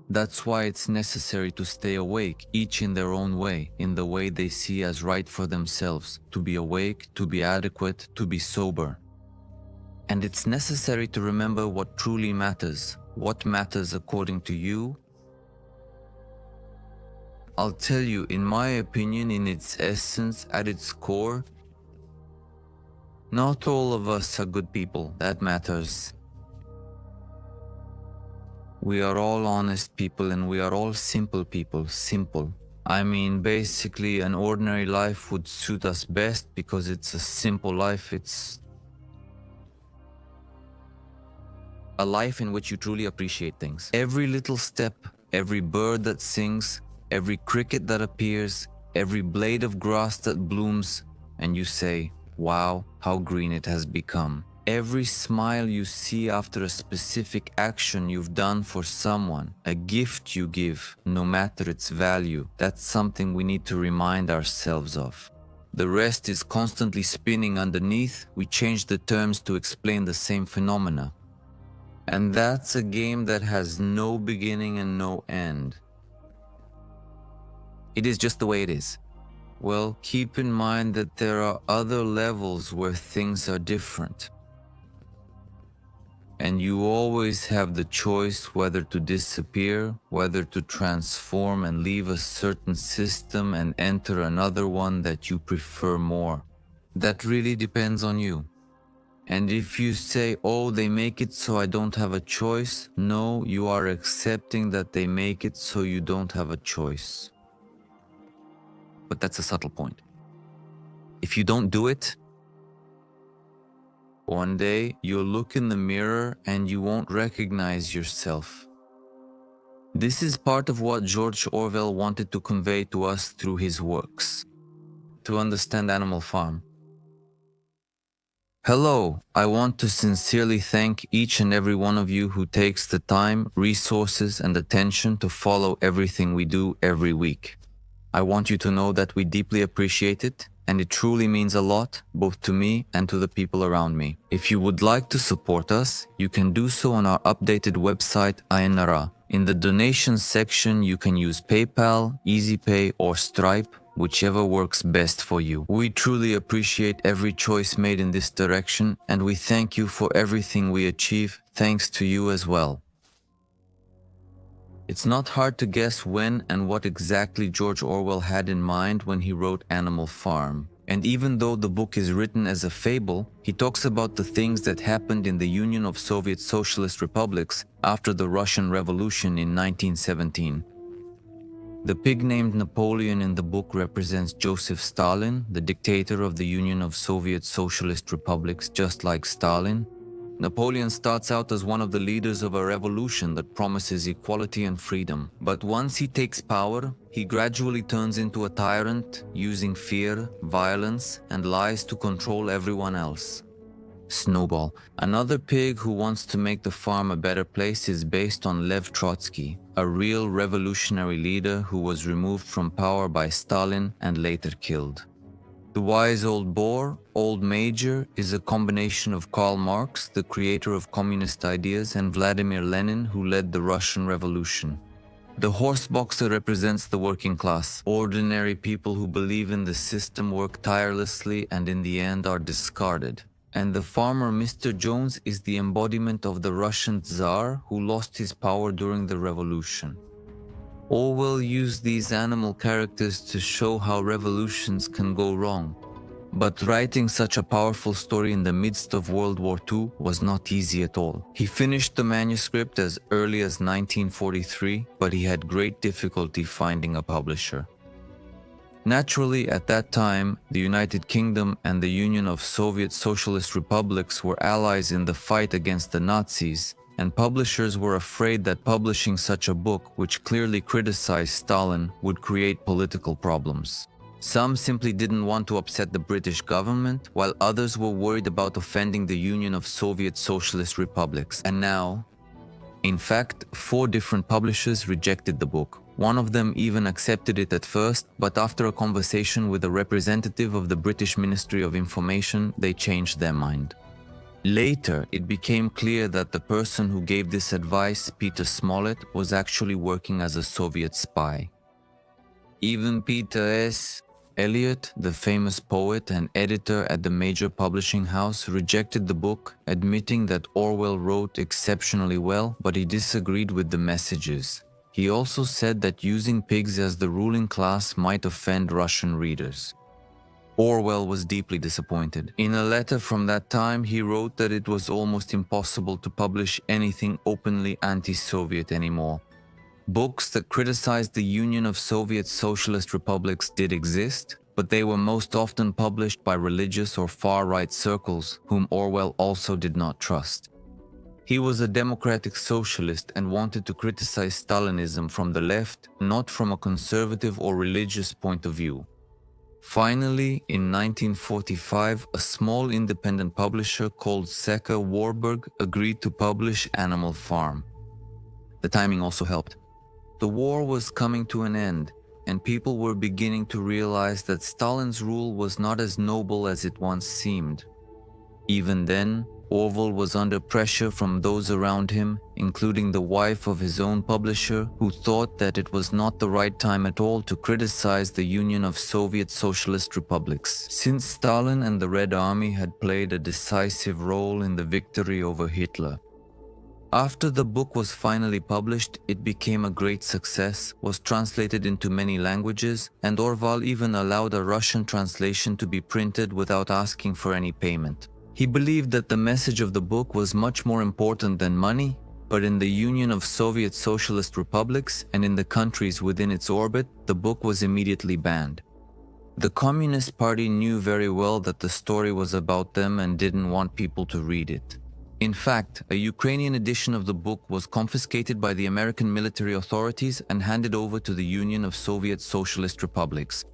That's why it's necessary to stay awake, each in their own way, in the way they see as right for themselves, to be awake, to be adequate, to be sober. And it's necessary to remember what truly matters. What matters according to you? I'll tell you, in my opinion, in its essence, at its core, not all of us are good people. That matters. We are all honest people and we are all simple people, simple. I mean, basically an ordinary life would suit us best because it's a simple life. It's a life in which you truly appreciate things. Every little step, every bird that sings, every cricket that appears, every blade of grass that blooms, and you say, wow, how green it has become. Every smile you see after a specific action you've done for someone, a gift you give, no matter its value, that's something we need to remind ourselves of. The rest is constantly spinning underneath. We change the terms to explain the same phenomena. And that's a game that has no beginning and no end. It is just the way it is. Well, keep in mind that there are other levels where things are different. And you always have the choice whether to disappear, whether to transform and leave a certain system and enter another one that you prefer more. That really depends on you. And if you say, oh, they make it so I don't have a choice, no, you are accepting that they make it so you don't have a choice. But that's a subtle point. If you don't do it, one day you'll look in the mirror and you won't recognize yourself. This is part of what George Orwell wanted to convey to us through his works. To understand Animal Farm. Hello, I want to sincerely thank each and every one of you who takes the time, resources, and attention to follow everything we do every week. I want you to know that we deeply appreciate it, and it truly means a lot, both to me and to the people around me. If you would like to support us, you can do so on our updated website, INRA. In the donations section, you can use PayPal, EasyPay, or Stripe, whichever works best for you. We truly appreciate every choice made in this direction, and we thank you for everything we achieve, thanks to you as well. It's not hard to guess when and what exactly George Orwell had in mind when he wrote Animal Farm. And even though the book is written as a fable, he talks about the things that happened in the Union of Soviet Socialist Republics after the Russian Revolution in 1917. The pig named Napoleon in the book represents Joseph Stalin, the dictator of the Union of Soviet Socialist Republics, just like Stalin. Napoleon starts out as one of the leaders of a revolution that promises equality and freedom. But once he takes power, he gradually turns into a tyrant, using fear, violence, and lies to control everyone else. Snowball. Another pig who wants to make the farm a better place is based on Lev Trotsky, a real revolutionary leader who was removed from power by Stalin and later killed. The wise old boar, Old Major, is a combination of Karl Marx, the creator of communist ideas, and Vladimir Lenin, who led the Russian Revolution. The horse boxer represents the working class. Ordinary people who believe in the system work tirelessly and in the end are discarded. And the farmer Mr. Jones is the embodiment of the Russian Tsar who lost his power during the revolution. Orwell used these animal characters to show how revolutions can go wrong. But writing such a powerful story in the midst of World War II was not easy at all. He finished the manuscript as early as 1943, but he had great difficulty finding a publisher. Naturally, at that time, the United Kingdom and the Union of Soviet Socialist Republics were allies in the fight against the Nazis, and publishers were afraid that publishing such a book, which clearly criticized Stalin, would create political problems. Some simply didn't want to upset the British government, while others were worried about offending the Union of Soviet Socialist Republics. And now, in fact, 4 different publishers rejected the book. One of them even accepted it at first, but after a conversation with a representative of the British Ministry of Information, they changed their mind. Later, it became clear that the person who gave this advice, Peter Smollett, was actually working as a Soviet spy. Even Peter S. Eliot, the famous poet and editor at the major publishing house, rejected the book, admitting that Orwell wrote exceptionally well, but he disagreed with the messages. He also said that using pigs as the ruling class might offend Russian readers. Orwell was deeply disappointed. In a letter from that time, he wrote that it was almost impossible to publish anything openly anti-Soviet anymore. Books that criticized the Union of Soviet Socialist Republics did exist, but they were most often published by religious or far-right circles, whom Orwell also did not trust. He was a democratic socialist and wanted to criticize Stalinism from the left, not from a conservative or religious point of view. Finally, in 1945, a small independent publisher called Secker Warburg agreed to publish Animal Farm. The timing also helped. The war was coming to an end, and people were beginning to realize that Stalin's rule was not as noble as it once seemed. Even then, Orwell was under pressure from those around him, including the wife of his own publisher, who thought that it was not the right time at all to criticize the Union of Soviet Socialist Republics, since Stalin and the Red Army had played a decisive role in the victory over Hitler. After the book was finally published, it became a great success, was translated into many languages, and Orwell even allowed a Russian translation to be printed without asking for any payment. He believed that the message of the book was much more important than money, but in the Union of Soviet Socialist Republics and in the countries within its orbit, the book was immediately banned. The Communist Party knew very well that the story was about them and didn't want people to read it. In fact, a Ukrainian edition of the book was confiscated by the American military authorities and handed over to the Union of Soviet Socialist Republics.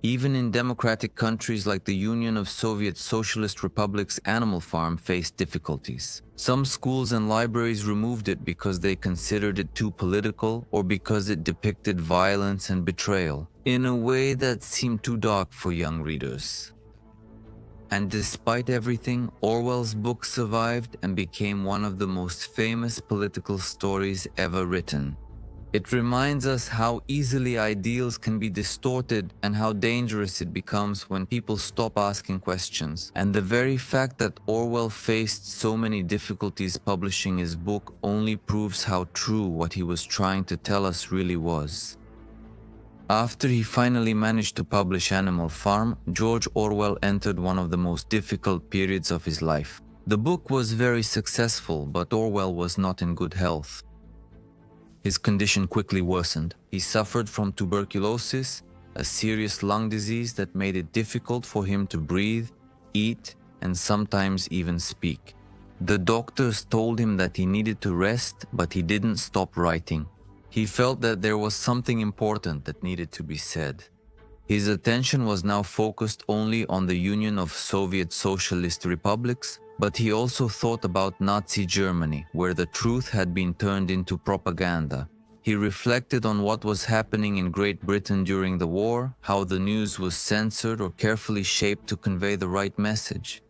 Even in democratic countries like the Union of Soviet Socialist Republics, Animal Farm faced difficulties. Some schools and libraries removed it because they considered it too political or because it depicted violence and betrayal in a way that seemed too dark for young readers. And despite everything, Orwell's book survived and became one of the most famous political stories ever written. It reminds us how easily ideals can be distorted and how dangerous it becomes when people stop asking questions. And the very fact that Orwell faced so many difficulties publishing his book only proves how true what he was trying to tell us really was. After he finally managed to publish Animal Farm, George Orwell entered one of the most difficult periods of his life. The book was very successful, but Orwell was not in good health. His condition quickly worsened. He suffered from tuberculosis, a serious lung disease that made it difficult for him to breathe, eat, and sometimes even speak. The doctors told him that he needed to rest, but he didn't stop writing. He felt that there was something important that needed to be said. His attention was now focused only on the Union of Soviet Socialist Republics, but he also thought about Nazi Germany, where the truth had been turned into propaganda. He reflected on what was happening in Great Britain during the war, how the news was censored or carefully shaped to convey the right message.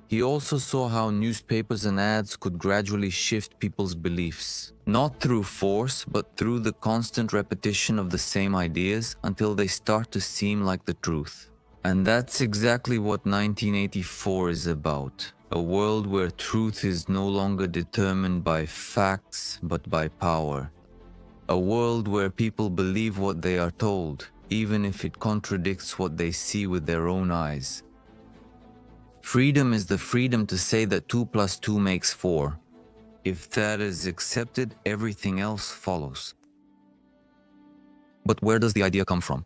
He also saw how newspapers and ads could gradually shift people's beliefs, not through force, but through the constant repetition of the same ideas until they start to seem like the truth. And that's exactly what 1984 is about. A world where truth is no longer determined by facts, but by power. A world where people believe what they are told, even if it contradicts what they see with their own eyes. Freedom is the freedom to say that 2 + 2 makes 4. If that is accepted, everything else follows. But where does the idea come from?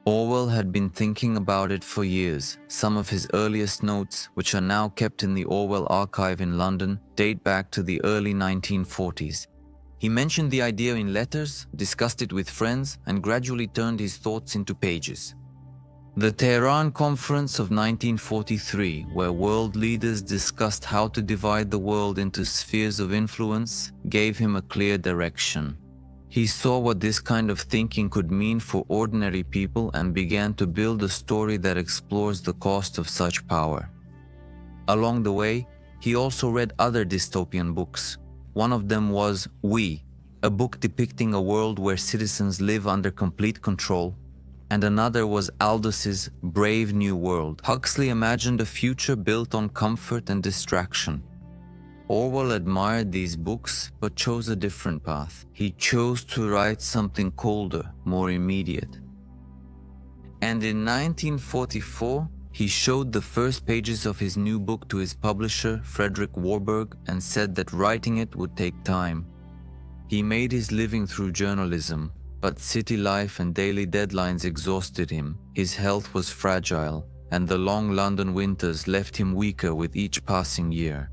Orwell had been thinking about it for years. Some of his earliest notes, which are now kept in the Orwell archive in London, date back to the early 1940s. He mentioned the idea in letters, discussed it with friends, and gradually turned his thoughts into pages. The Tehran Conference of 1943, where world leaders discussed how to divide the world into spheres of influence, gave him a clear direction. He saw what this kind of thinking could mean for ordinary people and began to build a story that explores the cost of such power. Along the way, he also read other dystopian books. One of them was We, a book depicting a world where citizens live under complete control, and another was Aldous' Brave New World. Huxley imagined a future built on comfort and distraction. Orwell admired these books, but chose a different path. He chose to write something colder, more immediate. And in 1944, he showed the first pages of his new book to his publisher, Frederick Warburg, and said that writing it would take time. He made his living through journalism, but city life and daily deadlines exhausted him. His health was fragile, and the long London winters left him weaker with each passing year.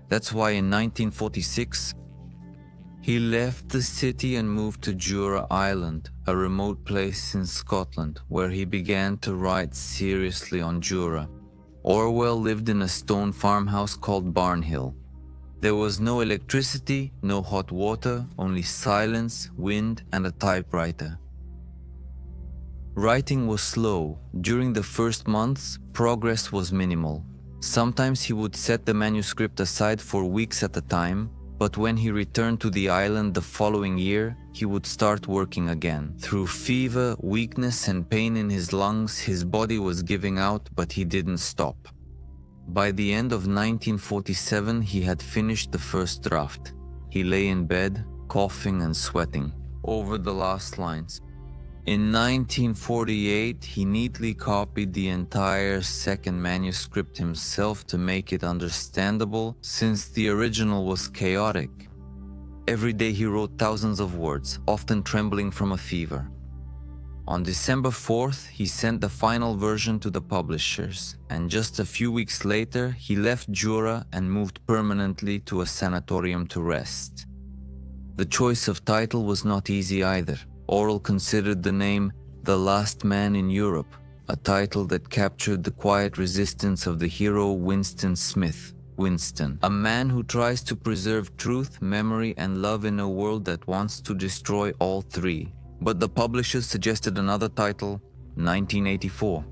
That's why in 1946, he left the city and moved to Jura Island, a remote place in Scotland, where he began to write seriously on Jura. Orwell lived in a stone farmhouse called Barnhill. There was no electricity, no hot water, only silence, wind, and a typewriter. Writing was slow. During the first months, progress was minimal. Sometimes he would set the manuscript aside for weeks at a time, but when he returned to the island the following year, he would start working again. Through fever, weakness, and pain in his lungs, his body was giving out, but he didn't stop. By the end of 1947, he had finished the first draft. He lay in bed, coughing and sweating over the last lines. In 1948, he neatly copied the entire second manuscript himself to make it understandable, since the original was chaotic. Every day he wrote thousands of words, often trembling from a fever. On December 4th, he sent the final version to the publishers, and just a few weeks later, he left Jura and moved permanently to a sanatorium to rest. The choice of title was not easy either. Orwell considered the name The Last Man in Europe, a title that captured the quiet resistance of the hero Winston Smith. Winston, a man who tries to preserve truth, memory, and love in a world that wants to destroy all three. But the publishers suggested another title, 1984.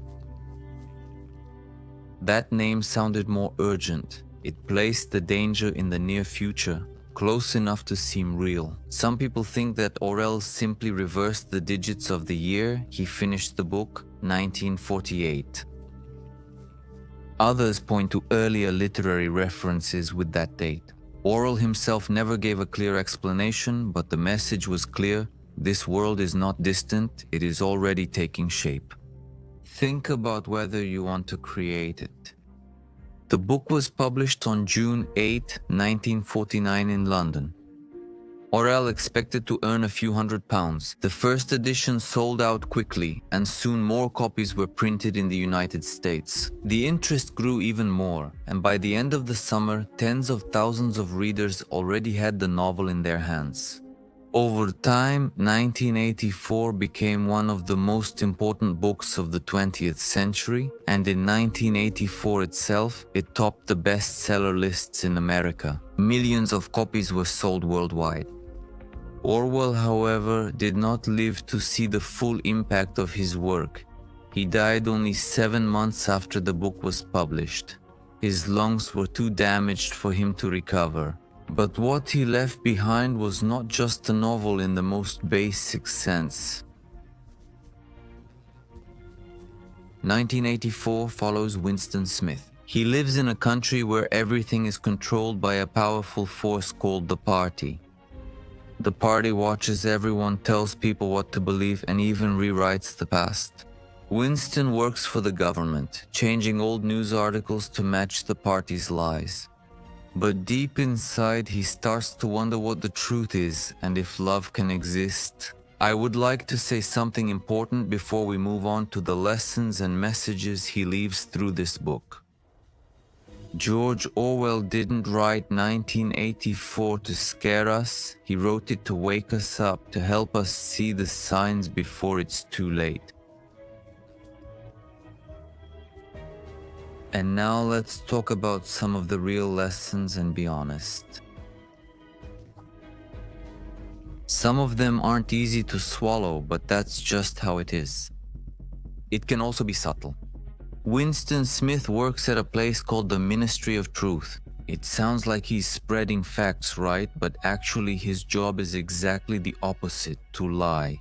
That name sounded more urgent. It placed the danger in the near future, close enough to seem real. Some people think that Orwell simply reversed the digits of the year he finished the book, 1948. Others point to earlier literary references with that date. Orwell himself never gave a clear explanation, but the message was clear: this world is not distant, it is already taking shape. Think about whether you want to create it. The book was published on June 8, 1949 in London. Orwell expected to earn a few £100. The first edition sold out quickly, and soon more copies were printed in the United States. The interest grew even more, and by the end of the summer, tens of thousands of readers already had the novel in their hands. Over time, 1984 became one of the most important books of the 20th century, and in 1984 itself, it topped the bestseller lists in America. Millions of copies were sold worldwide. Orwell, however, did not live to see the full impact of his work. He died only 7 months after the book was published. His lungs were too damaged for him to recover. But what he left behind was not just a novel in the most basic sense. 1984 follows Winston Smith. He lives in a country where everything is controlled by a powerful force called the Party. The Party watches everyone, tells people what to believe, and even rewrites the past. Winston works for the government, changing old news articles to match the Party's lies. But deep inside, he starts to wonder what the truth is and if love can exist. I would like to say something important before we move on to the lessons and messages he leaves through this book. George Orwell didn't write 1984 to scare us. He wrote it to wake us up, to help us see the signs before it's too late. And now let's talk about some of the real lessons and be honest. Some of them aren't easy to swallow, but that's just how it is. It can also be subtle. Winston Smith works at a place called the Ministry of Truth. It sounds like he's spreading facts, right? But actually his job is exactly the opposite, to lie.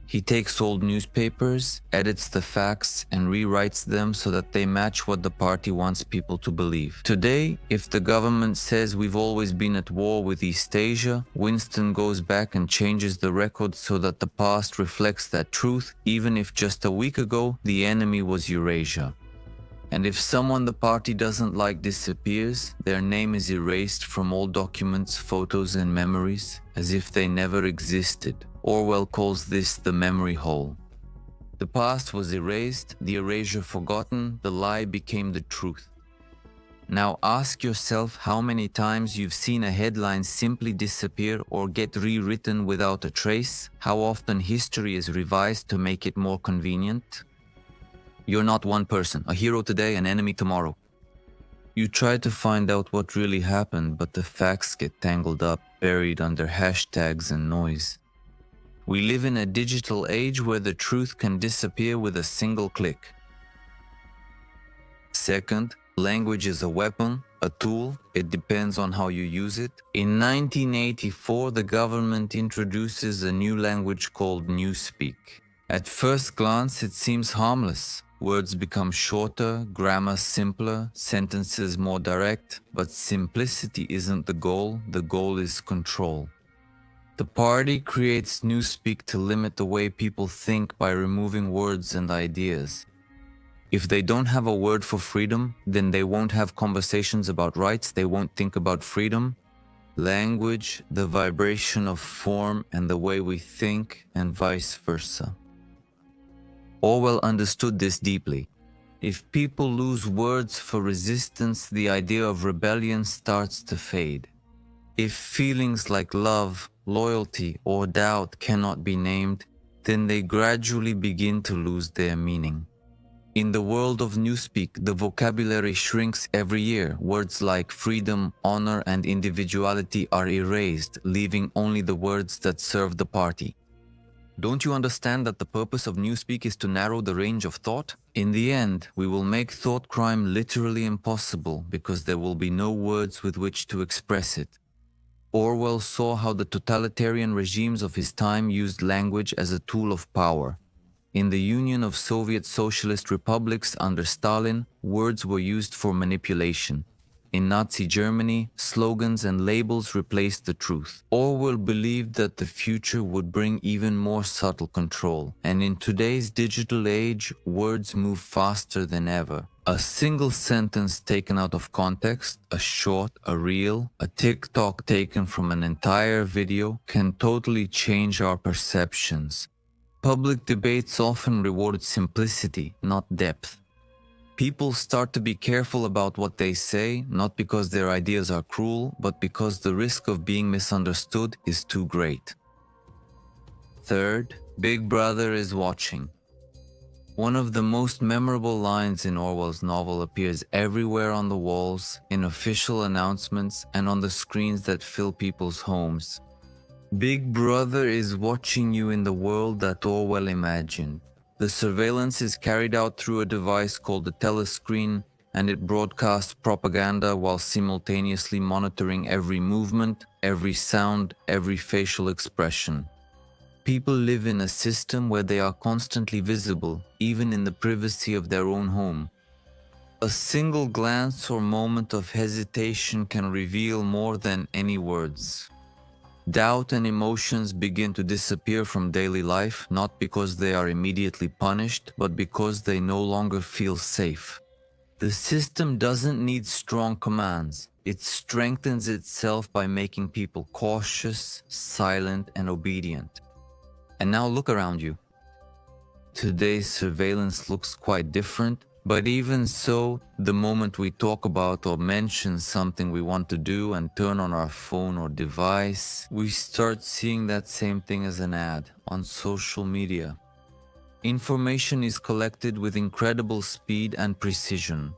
He takes old newspapers, edits the facts, and rewrites them so that they match what the party wants people to believe. Today, if the government says we've always been at war with East Asia, Winston goes back and changes the record so that the past reflects that truth, even if just a week ago the enemy was Eurasia. And if someone the party doesn't like disappears, their name is erased from all documents, photos, and memories, as if they never existed. Orwell calls this the memory hole. The past was erased, the erasure forgotten, the lie became the truth. Now ask yourself how many times you've seen a headline simply disappear or get rewritten without a trace, how often history is revised to make it more convenient. You're not one person, a hero today, an enemy tomorrow. You try to find out what really happened, but the facts get tangled up, buried under hashtags and noise. We live in a digital age where the truth can disappear with a single click. Second, language is a weapon, a tool. It depends on how you use it. In 1984, the government introduces a new language called Newspeak. At first glance, it seems harmless. Words become shorter, grammar simpler, sentences more direct, but simplicity isn't the goal is control. The party creates Newspeak to limit the way people think by removing words and ideas. If they don't have a word for freedom, then they won't have conversations about rights, they won't think about freedom. Language, the vibration of form and the way we think, and vice versa. Orwell understood this deeply. If people lose words for resistance, the idea of rebellion starts to fade. If feelings like love, loyalty, or doubt cannot be named, then they gradually begin to lose their meaning. In the world of Newspeak, the vocabulary shrinks every year. Words like freedom, honor, and individuality are erased, leaving only the words that serve the party. Don't you understand that the purpose of Newspeak is to narrow the range of thought? In the end, we will make thought crime literally impossible because there will be no words with which to express it. Orwell saw how the totalitarian regimes of his time used language as a tool of power. In the Union of Soviet Socialist Republics under Stalin, words were used for manipulation. In Nazi Germany, slogans and labels replaced the truth. Orwell believed that the future would bring even more subtle control. And in today's digital age, words move faster than ever. A single sentence taken out of context, a short, a reel, a TikTok taken from an entire video can totally change our perceptions. Public debates often reward simplicity, not depth. People start to be careful about what they say, not because their ideas are cruel, but because the risk of being misunderstood is too great. Third, Big Brother is watching. One of the most memorable lines in Orwell's novel appears everywhere on the walls, in official announcements, and on the screens that fill people's homes. Big Brother is watching you in the world that Orwell imagined. The surveillance is carried out through a device called a telescreen, and it broadcasts propaganda while simultaneously monitoring every movement, every sound, every facial expression. People live in a system where they are constantly visible, even in the privacy of their own home. A single glance or moment of hesitation can reveal more than any words. Doubt and emotions begin to disappear from daily life, not because they are immediately punished, but because they no longer feel safe. The system doesn't need strong commands. It strengthens itself by making people cautious, silent, and obedient. And now look around you. Today's surveillance looks quite different, but even so, the moment we talk about or mention something we want to do and turn on our phone or device, we start seeing that same thing as an ad on social media. Information is collected with incredible speed and precision.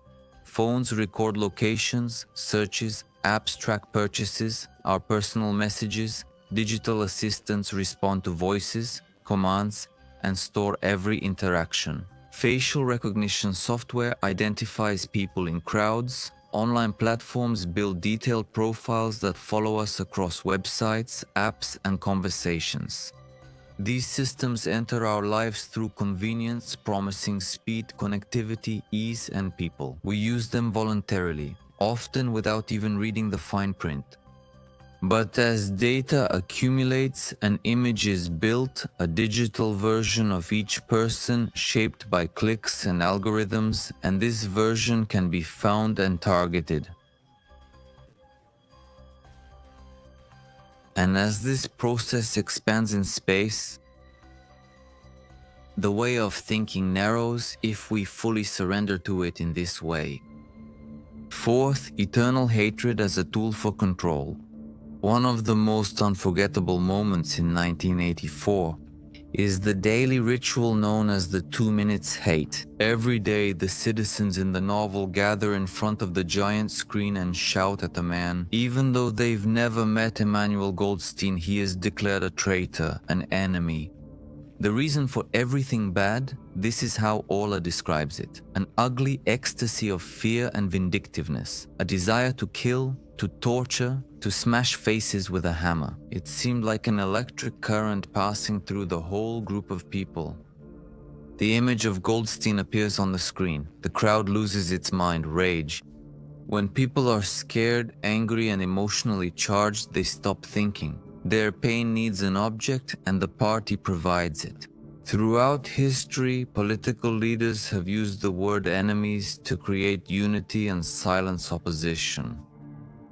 Phones record locations, searches, apps track purchases, our personal messages, digital assistants respond to voices, commands, and store every interaction. Facial recognition software identifies people in crowds. Online platforms build detailed profiles that follow us across websites, apps, and conversations. These systems enter our lives through convenience, promising speed, connectivity, ease, and people. We use them voluntarily, often without even reading the fine print. But as data accumulates, an image is built, a digital version of each person shaped by clicks and algorithms, and this version can be found and targeted. And as this process expands in space, the way of thinking narrows if we fully surrender to it in this way. Fourth, eternal hatred as a tool for control. One of the most unforgettable moments in 1984 is the daily ritual known as the 2 minutes hate. Every day, the citizens in the novel gather in front of the giant screen and shout at a man. Even though they've never met Emmanuel Goldstein, he is declared a traitor, an enemy. The reason for everything bad, this is how Orwell describes it: an ugly ecstasy of fear and vindictiveness, a desire to kill, to torture, to smash faces with a hammer. It seemed like an electric current passing through the whole group of people. The image of Goldstein appears on the screen. The crowd loses its mind, rage. When people are scared, angry, and emotionally charged, they stop thinking. Their pain needs an object, and the party provides it. Throughout history, political leaders have used the word enemies to create unity and silence opposition.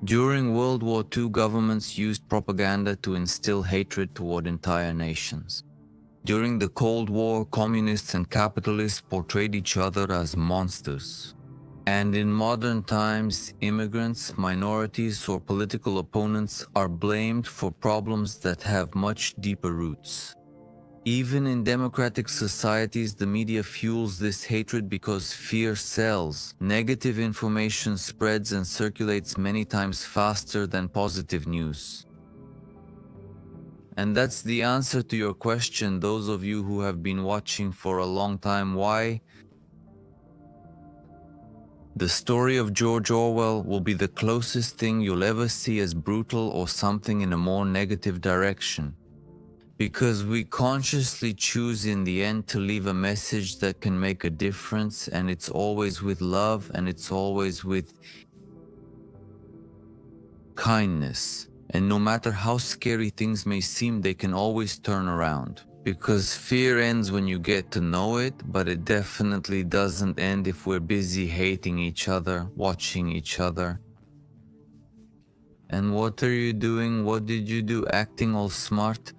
During World War II, governments used propaganda to instill hatred toward entire nations. During the Cold War, communists and capitalists portrayed each other as monsters. And in modern times, immigrants, minorities, or political opponents are blamed for problems that have much deeper roots. Even in democratic societies, the media fuels this hatred because fear sells. Negative information spreads and circulates many times faster than positive news. And that's the answer to your question, those of you who have been watching for a long time. Why? The story of George Orwell will be the closest thing you'll ever see as brutal or something in a more negative direction. Because we consciously choose in the end to leave a message that can make a difference, and it's always with love, and it's always with kindness. And no matter how scary things may seem, they can always turn around. Because fear ends when you get to know it, but it definitely doesn't end if we're busy hating each other, watching each other. And what are you doing? What did you do? Acting all smart?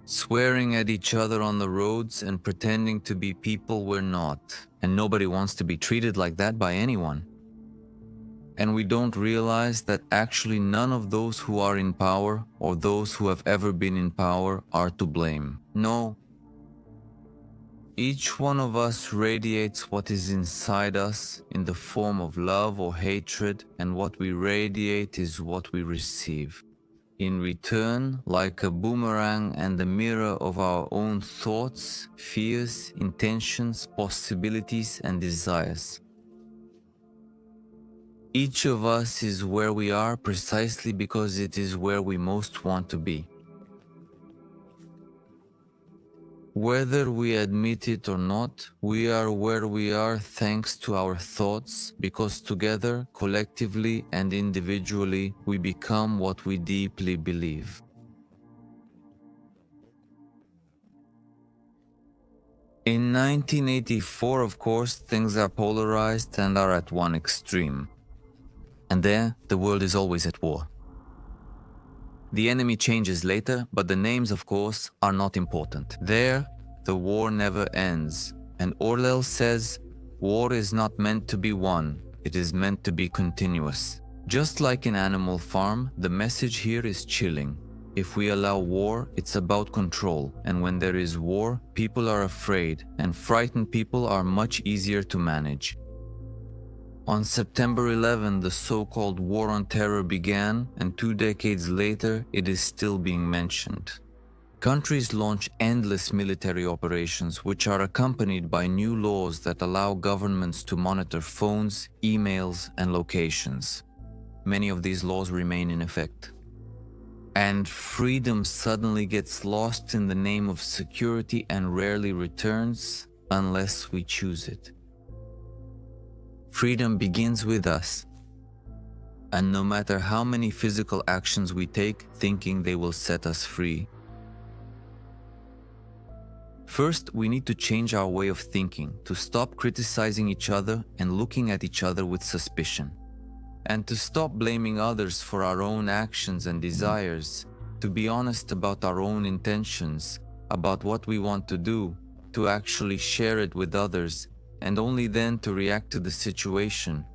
Swearing at each other on the roads and pretending to be people we're not. And nobody wants to be treated like that by anyone. And we don't realize that actually none of those who are in power or those who have ever been in power are to blame. No. Each one of us radiates what is inside us in the form of love or hatred, and what we radiate is what we receive. In return, like a boomerang and a mirror of our own thoughts, fears, intentions, possibilities, and desires. Each of us is where we are precisely because it is where we most want to be. Whether we admit it or not, we are where we are thanks to our thoughts, because together, collectively and individually, we become what we deeply believe. In 1984, of course, things are polarized and are at one extreme. And there, the world is always at war. The enemy changes later, but the names, of course, are not important. There, the war never ends. And Orwell says, war is not meant to be won, it is meant to be continuous. Just like in Animal Farm, the message here is chilling. If we allow war, it's about control. And when there is war, people are afraid, and frightened people are much easier to manage. On September 11, the so-called War on Terror began, and 2 decades later, it is still being mentioned. Countries launch endless military operations, which are accompanied by new laws that allow governments to monitor phones, emails, and locations. Many of these laws remain in effect. And freedom suddenly gets lost in the name of security and rarely returns unless we choose it. Freedom begins with us, and no matter how many physical actions we take thinking they will set us free, first, we need to change our way of thinking, to stop criticizing each other and looking at each other with suspicion, and to stop blaming others for our own actions and desires, to be honest about our own intentions, about what we want to do, to actually share it with others, and only then to react to the situation,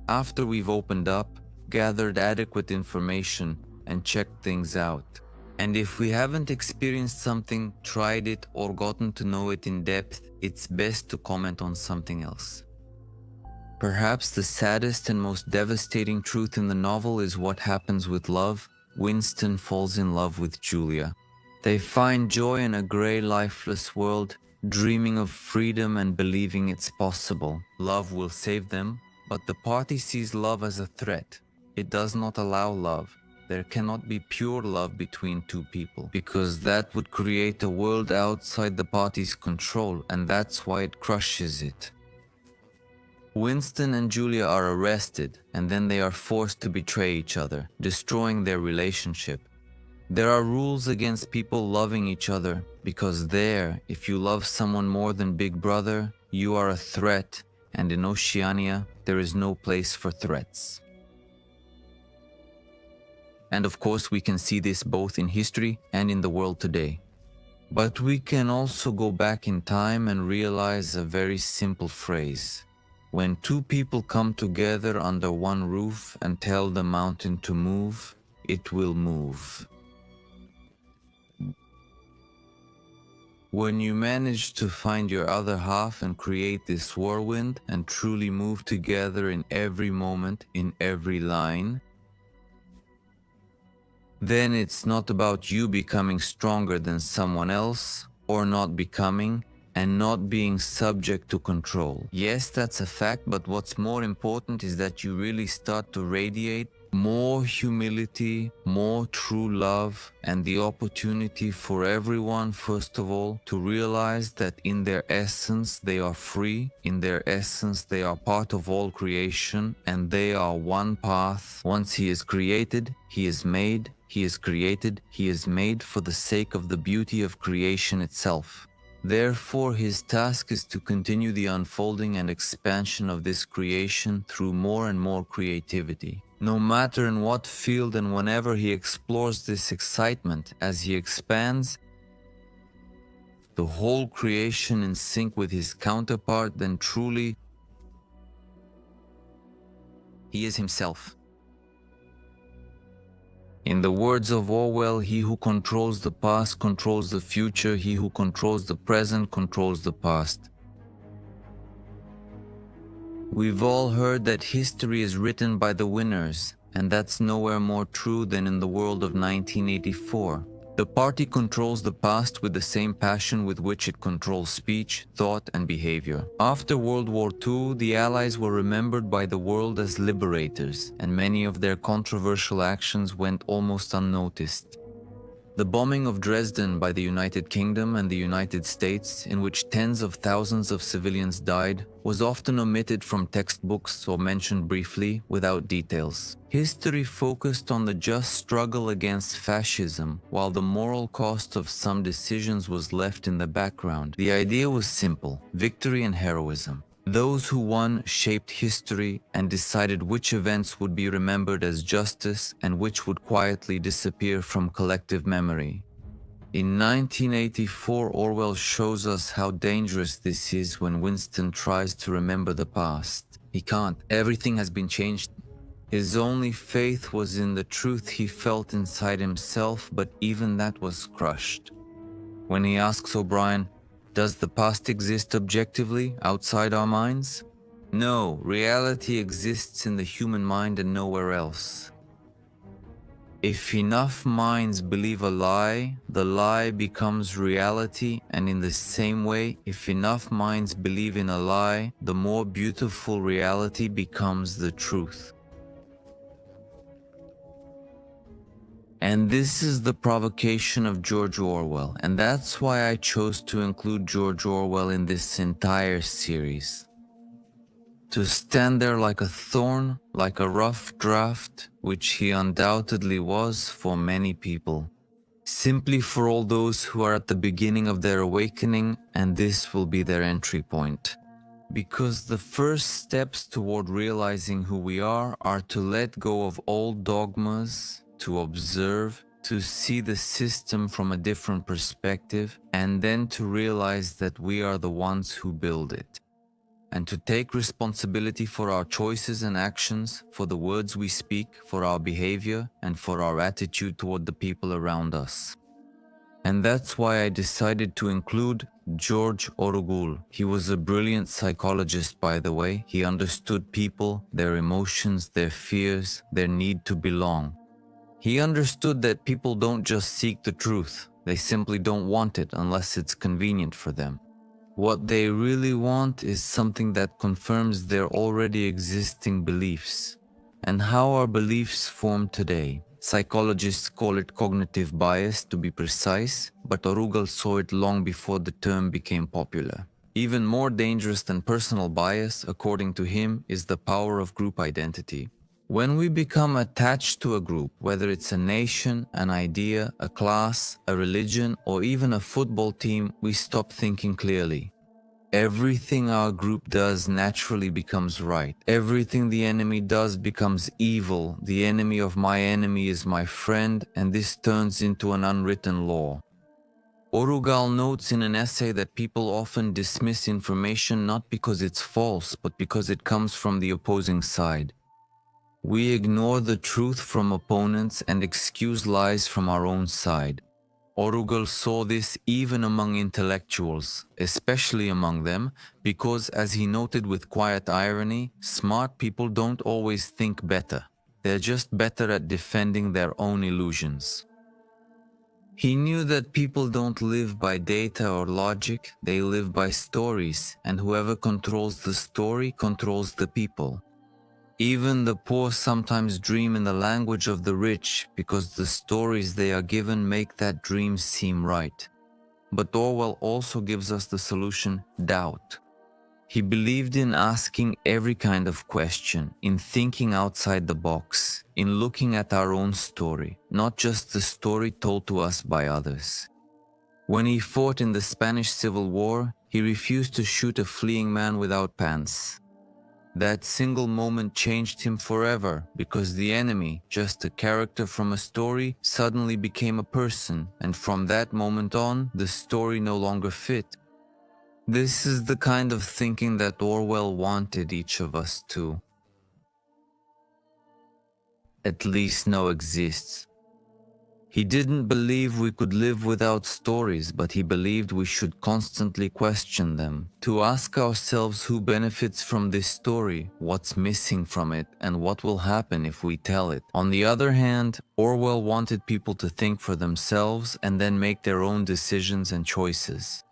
after we've opened up, gathered adequate information, and checked things out. And if we haven't experienced something, tried it, or gotten to know it in depth, it's best to comment on something else. Perhaps the saddest and most devastating truth in the novel is what happens with love. Winston falls in love with Julia. They find joy in a gray, lifeless world, dreaming of freedom and believing it's possible. Love will save them, but the party sees love as a threat. It does not allow love. There cannot be pure love between two people, because that would create a world outside the party's control, and that's why it crushes it. Winston and Julia are arrested, and then they are forced to betray each other, destroying their relationship. There are rules against people loving each other, because there, if you love someone more than Big Brother, you are a threat, and in Oceania, there is no place for threats. And of course, we can see this both in history and in the world today. But we can also go back in time and realize a very simple phrase. When two people come together under one roof and tell the mountain to move, it will move. When you manage to find your other half and create this whirlwind and truly move together in every moment, in every line, then it's not about you becoming stronger than someone else or not becoming and not being subject to control. Yes, that's a fact, but what's more important is that you really start to radiate more humility, more true love, and the opportunity for everyone, first of all, to realize that in their essence they are free, in their essence they are part of all creation, and they are one path. Once he is created, he is made, he is created, he is made for the sake of the beauty of creation itself. Therefore, his task is to continue the unfolding and expansion of this creation through more and more creativity. No matter in what field and whenever he explores this excitement, as he expands the whole creation in sync with his counterpart, then truly he is himself. In the words of Orwell, he who controls the past controls the future, he who controls the present controls the past. We've all heard that history is written by the winners, and that's nowhere more true than in the world of 1984. The party controls the past with the same passion with which it controls speech, thought, and behavior. After World War II, the Allies were remembered by the world as liberators, and many of their controversial actions went almost unnoticed. The bombing of Dresden by the United Kingdom and the United States, in which tens of thousands of civilians died, was often omitted from textbooks or mentioned briefly without details. History focused on the just struggle against fascism, while the moral cost of some decisions was left in the background. The idea was simple: victory and heroism. Those who won shaped history and decided which events would be remembered as justice and which would quietly disappear from collective memory. In 1984, Orwell shows us how dangerous this is when Winston tries to remember the past. He can't. Everything has been changed. His only faith was in the truth he felt inside himself, but even that was crushed. When he asks O'Brien, "Does the past exist objectively, outside our minds?" No, reality exists in the human mind and nowhere else. If enough minds believe a lie, the lie becomes reality, and in the same way, if enough minds believe in a lie, the more beautiful reality becomes the truth. And this is the provocation of George Orwell, and that's why I chose to include George Orwell in this entire series. To stand there like a thorn, like a rough draft, which he undoubtedly was for many people. Simply for all those who are at the beginning of their awakening, and this will be their entry point. Because the first steps toward realizing who we are to let go of old dogmas, to observe, to see the system from a different perspective, and then to realize that we are the ones who build it. And to take responsibility for our choices and actions, for the words we speak, for our behavior, and for our attitude toward the people around us. And that's why I decided to include George Orwell. He was a brilliant psychologist, by the way. He understood people, their emotions, their fears, their need to belong. He understood that people don't just seek the truth. They simply don't want it unless it's convenient for them. What they really want is something that confirms their already existing beliefs. And how are beliefs formed today? Psychologists call it cognitive bias, to be precise, but Orwell saw it long before the term became popular. Even more dangerous than personal bias, according to him, is the power of group identity. When we become attached to a group, whether it's a nation, an idea, a class, a religion, or even a football team, we stop thinking clearly. Everything our group does naturally becomes right. Everything the enemy does becomes evil. The enemy of my enemy is my friend, and this turns into an unwritten law. Orwell notes in an essay that people often dismiss information not because it's false, but because it comes from the opposing side. We ignore the truth from opponents and excuse lies from our own side. Orwell saw this even among intellectuals, especially among them, because, as he noted with quiet irony, smart people don't always think better. They're just better at defending their own illusions. He knew that people don't live by data or logic, they live by stories, and whoever controls the story controls the people. Even the poor sometimes dream in the language of the rich because the stories they are given make that dream seem right. But Orwell also gives us the solution: doubt. He believed in asking every kind of question, in thinking outside the box, in looking at our own story, not just the story told to us by others. When he fought in the Spanish Civil War, he refused to shoot a fleeing man without pants. That single moment changed him forever, because the enemy, just a character from a story, suddenly became a person, and from that moment on, the story no longer fit. This is the kind of thinking that Orwell wanted each of us to at least know exists. He didn't believe we could live without stories, but he believed we should constantly question them, to ask ourselves who benefits from this story, what's missing from it, and what will happen if we tell it. On the other hand, Orwell wanted people to think for themselves and then make their own decisions and choices.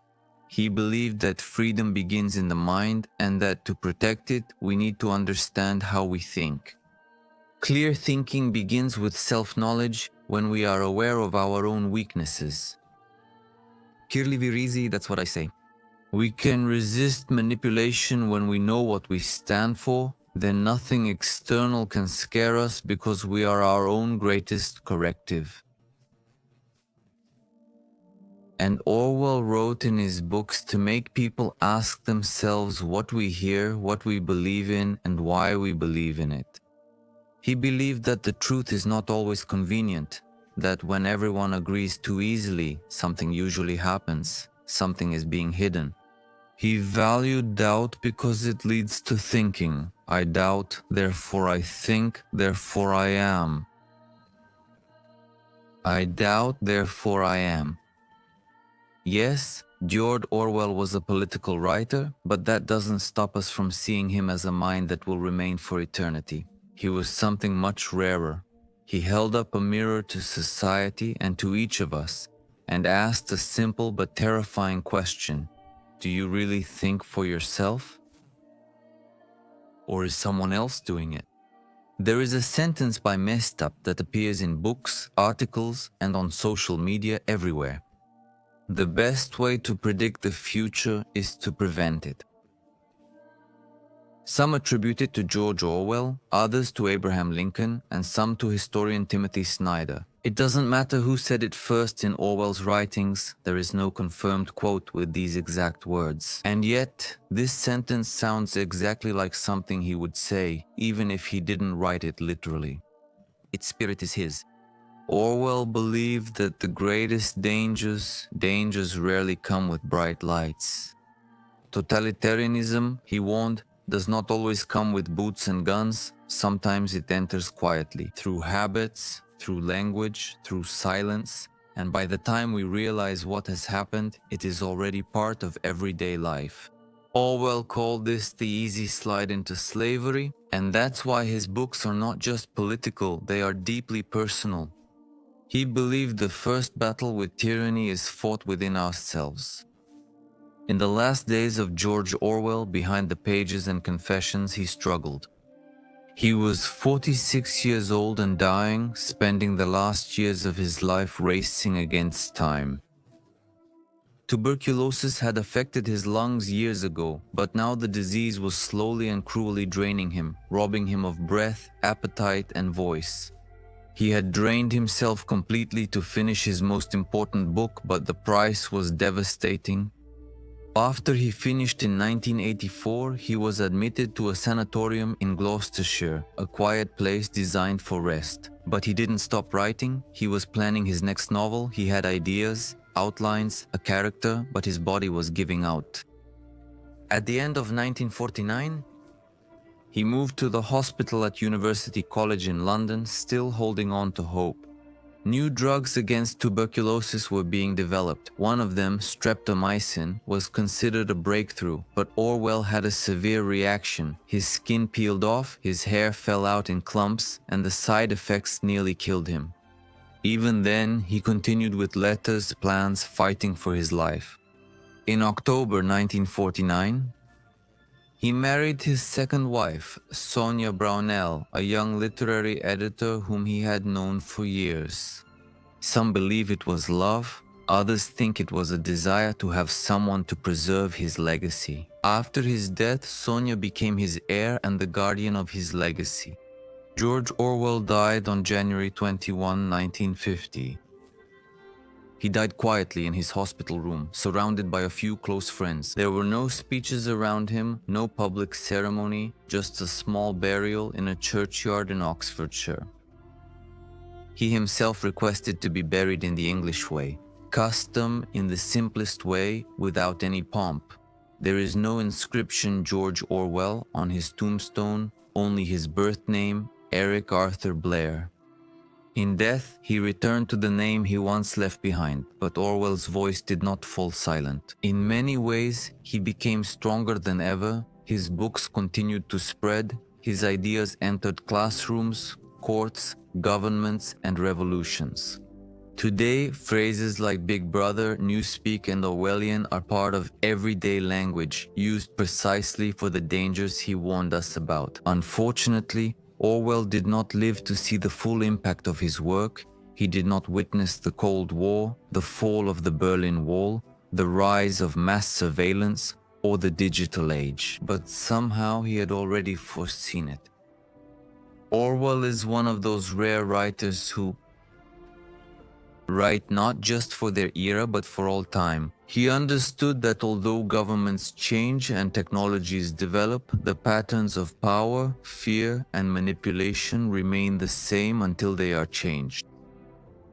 He believed that freedom begins in the mind and that to protect it, we need to understand how we think. Clear thinking begins with self-knowledge when we are aware of our own weaknesses. Kirli virizi, that's what I say. We can resist manipulation when we know what we stand for, then nothing external can scare us because we are our own greatest corrective. And Orwell wrote in his books to make people ask themselves what we hear, what we believe in, and why we believe in it. He believed that the truth is not always convenient, that when everyone agrees too easily, something usually happens, something is being hidden. He valued doubt because it leads to thinking. I doubt, therefore I think, therefore I am. I doubt, therefore I am. Yes, George Orwell was a political writer, but that doesn't stop us from seeing him as a mind that will remain for eternity. He was something much rarer. He held up a mirror to society and to each of us, and asked a simple but terrifying question: do you really think for yourself? Or is someone else doing it? There is a sentence by Messed Up that appears in books, articles, and on social media everywhere. The best way to predict the future is to prevent it. Some attribute it to George Orwell, others to Abraham Lincoln, and some to historian Timothy Snyder. It doesn't matter who said it first in Orwell's writings, there is no confirmed quote with these exact words. And yet, this sentence sounds exactly like something he would say, even if he didn't write it literally. Its spirit is his. Orwell believed that the greatest dangers rarely come with bright lights. Totalitarianism, he warned, does not always come with boots and guns. Sometimes it enters quietly, through habits, through language, through silence, and by the time we realize what has happened, it is already part of everyday life. Orwell called this the easy slide into slavery, and that's why his books are not just political, they are deeply personal. He believed the first battle with tyranny is fought within ourselves. In the last days of George Orwell, behind the pages and confessions, he struggled. He was 46 years old and dying, spending the last years of his life racing against time. Tuberculosis had affected his lungs years ago, but now the disease was slowly and cruelly draining him, robbing him of breath, appetite, and voice. He had drained himself completely to finish his most important book, but the price was devastating. After he finished in 1984, he was admitted to a sanatorium in Gloucestershire, a quiet place designed for rest. But he didn't stop writing. He was planning his next novel. He had ideas, outlines, a character, but his body was giving out. At the end of 1949, he moved to the hospital at University College in London, still holding on to hope. New drugs against tuberculosis were being developed. One of them, streptomycin, was considered a breakthrough, but Orwell had a severe reaction. His skin peeled off, his hair fell out in clumps, and the side effects nearly killed him. Even then, he continued with letters, plans, fighting for his life. In October 1949, he married his second wife, Sonia Brownell, a young literary editor whom he had known for years. Some believe it was love, others think it was a desire to have someone to preserve his legacy. After his death, Sonia became his heir and the guardian of his legacy. George Orwell died on January 21, 1950. He died quietly in his hospital room, surrounded by a few close friends. There were no speeches around him, no public ceremony, just a small burial in a churchyard in Oxfordshire. He himself requested to be buried in the English way, custom in the simplest way, without any pomp. There is no inscription George Orwell on his tombstone, only his birth name, Eric Arthur Blair. In death, he returned to the name he once left behind, but Orwell's voice did not fall silent. In many ways, he became stronger than ever. His books continued to spread. His ideas entered classrooms, courts, governments, and revolutions. Today, phrases like Big Brother, Newspeak, and Orwellian are part of everyday language, used precisely for the dangers he warned us about. Unfortunately, Orwell did not live to see the full impact of his work. He did not witness the Cold War, the fall of the Berlin Wall, the rise of mass surveillance, or the digital age. But somehow he had already foreseen it. Orwell is one of those rare writers who write not just for their era but for all time. He understood that although governments change and technologies develop, the patterns of power, fear, and manipulation remain the same until they are changed.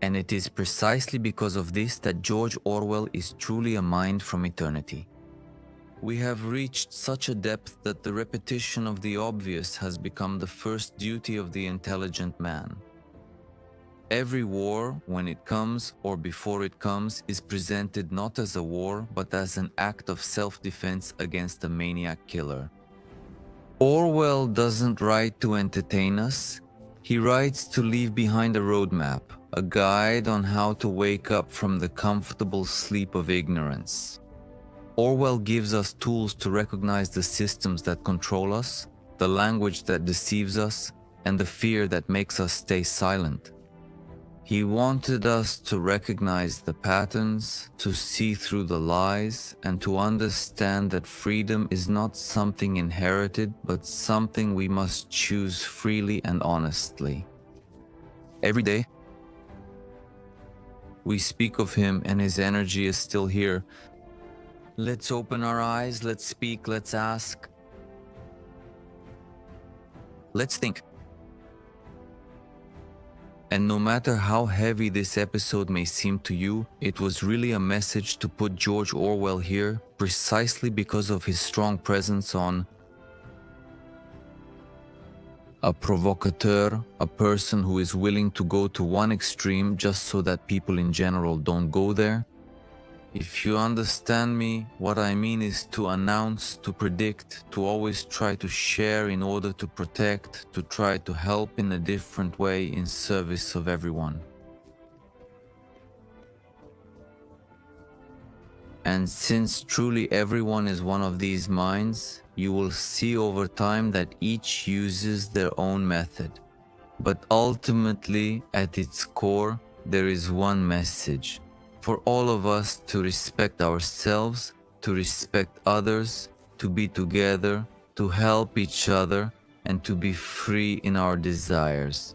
And it is precisely because of this that George Orwell is truly a mind from eternity. We have reached such a depth that the repetition of the obvious has become the first duty of the intelligent man. Every war, when it comes or before it comes, is presented not as a war, but as an act of self-defense against a maniac killer. Orwell doesn't write to entertain us. He writes to leave behind a roadmap, a guide on how to wake up from the comfortable sleep of ignorance. Orwell gives us tools to recognize the systems that control us, the language that deceives us, and the fear that makes us stay silent. He wanted us to recognize the patterns, to see through the lies, and to understand that freedom is not something inherited, but something we must choose freely and honestly. Every day, we speak of him and his energy is still here. Let's open our eyes, let's speak, let's ask. Let's think. And no matter how heavy this episode may seem to you, it was really a message to put George Orwell here precisely because of his strong presence on a provocateur, a person who is willing to go to one extreme just so that people in general don't go there. If you understand me, what I mean is to announce, to predict, to always try to share in order to protect, to try to help in a different way in service of everyone. And since truly everyone is one of these minds, you will see over time that each uses their own method. But ultimately, at its core, there is one message. For all of us to respect ourselves, to respect others, to be together, to help each other, and to be free in our desires.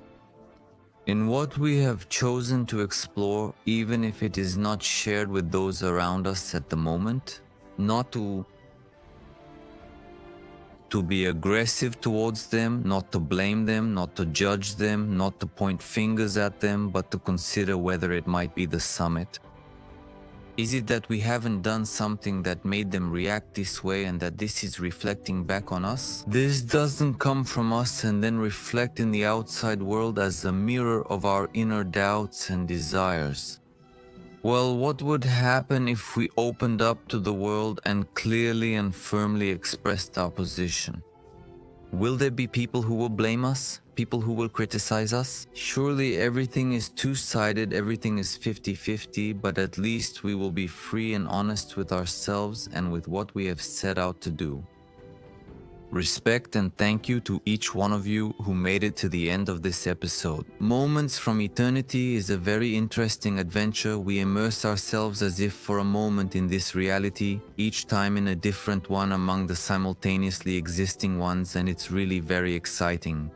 In what we have chosen to explore, even if it is not shared with those around us at the moment, not to be aggressive towards them, not to blame them, not to judge them, not to point fingers at them, but to consider whether it might be the summit. Is it that we haven't done something that made them react this way and that this is reflecting back on us? This doesn't come from us and then reflect in the outside world as a mirror of our inner doubts and desires. Well, what would happen if we opened up to the world and clearly and firmly expressed our position? Will there be people who will blame us? People who will criticize us? Surely everything is two-sided, everything is 50-50, but at least we will be free and honest with ourselves and with what we have set out to do. Respect and thank you to each one of you who made it to the end of this episode. Moments from Eternity is a very interesting adventure. We immerse ourselves as if for a moment in this reality, each time in a different one among the simultaneously existing ones, and it's really very exciting.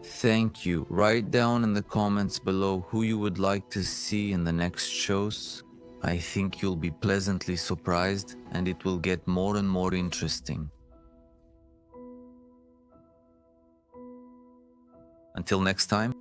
Thank you. Write down in the comments below who you would like to see in the next shows. I think you'll be pleasantly surprised and it will get more and more interesting. Until next time.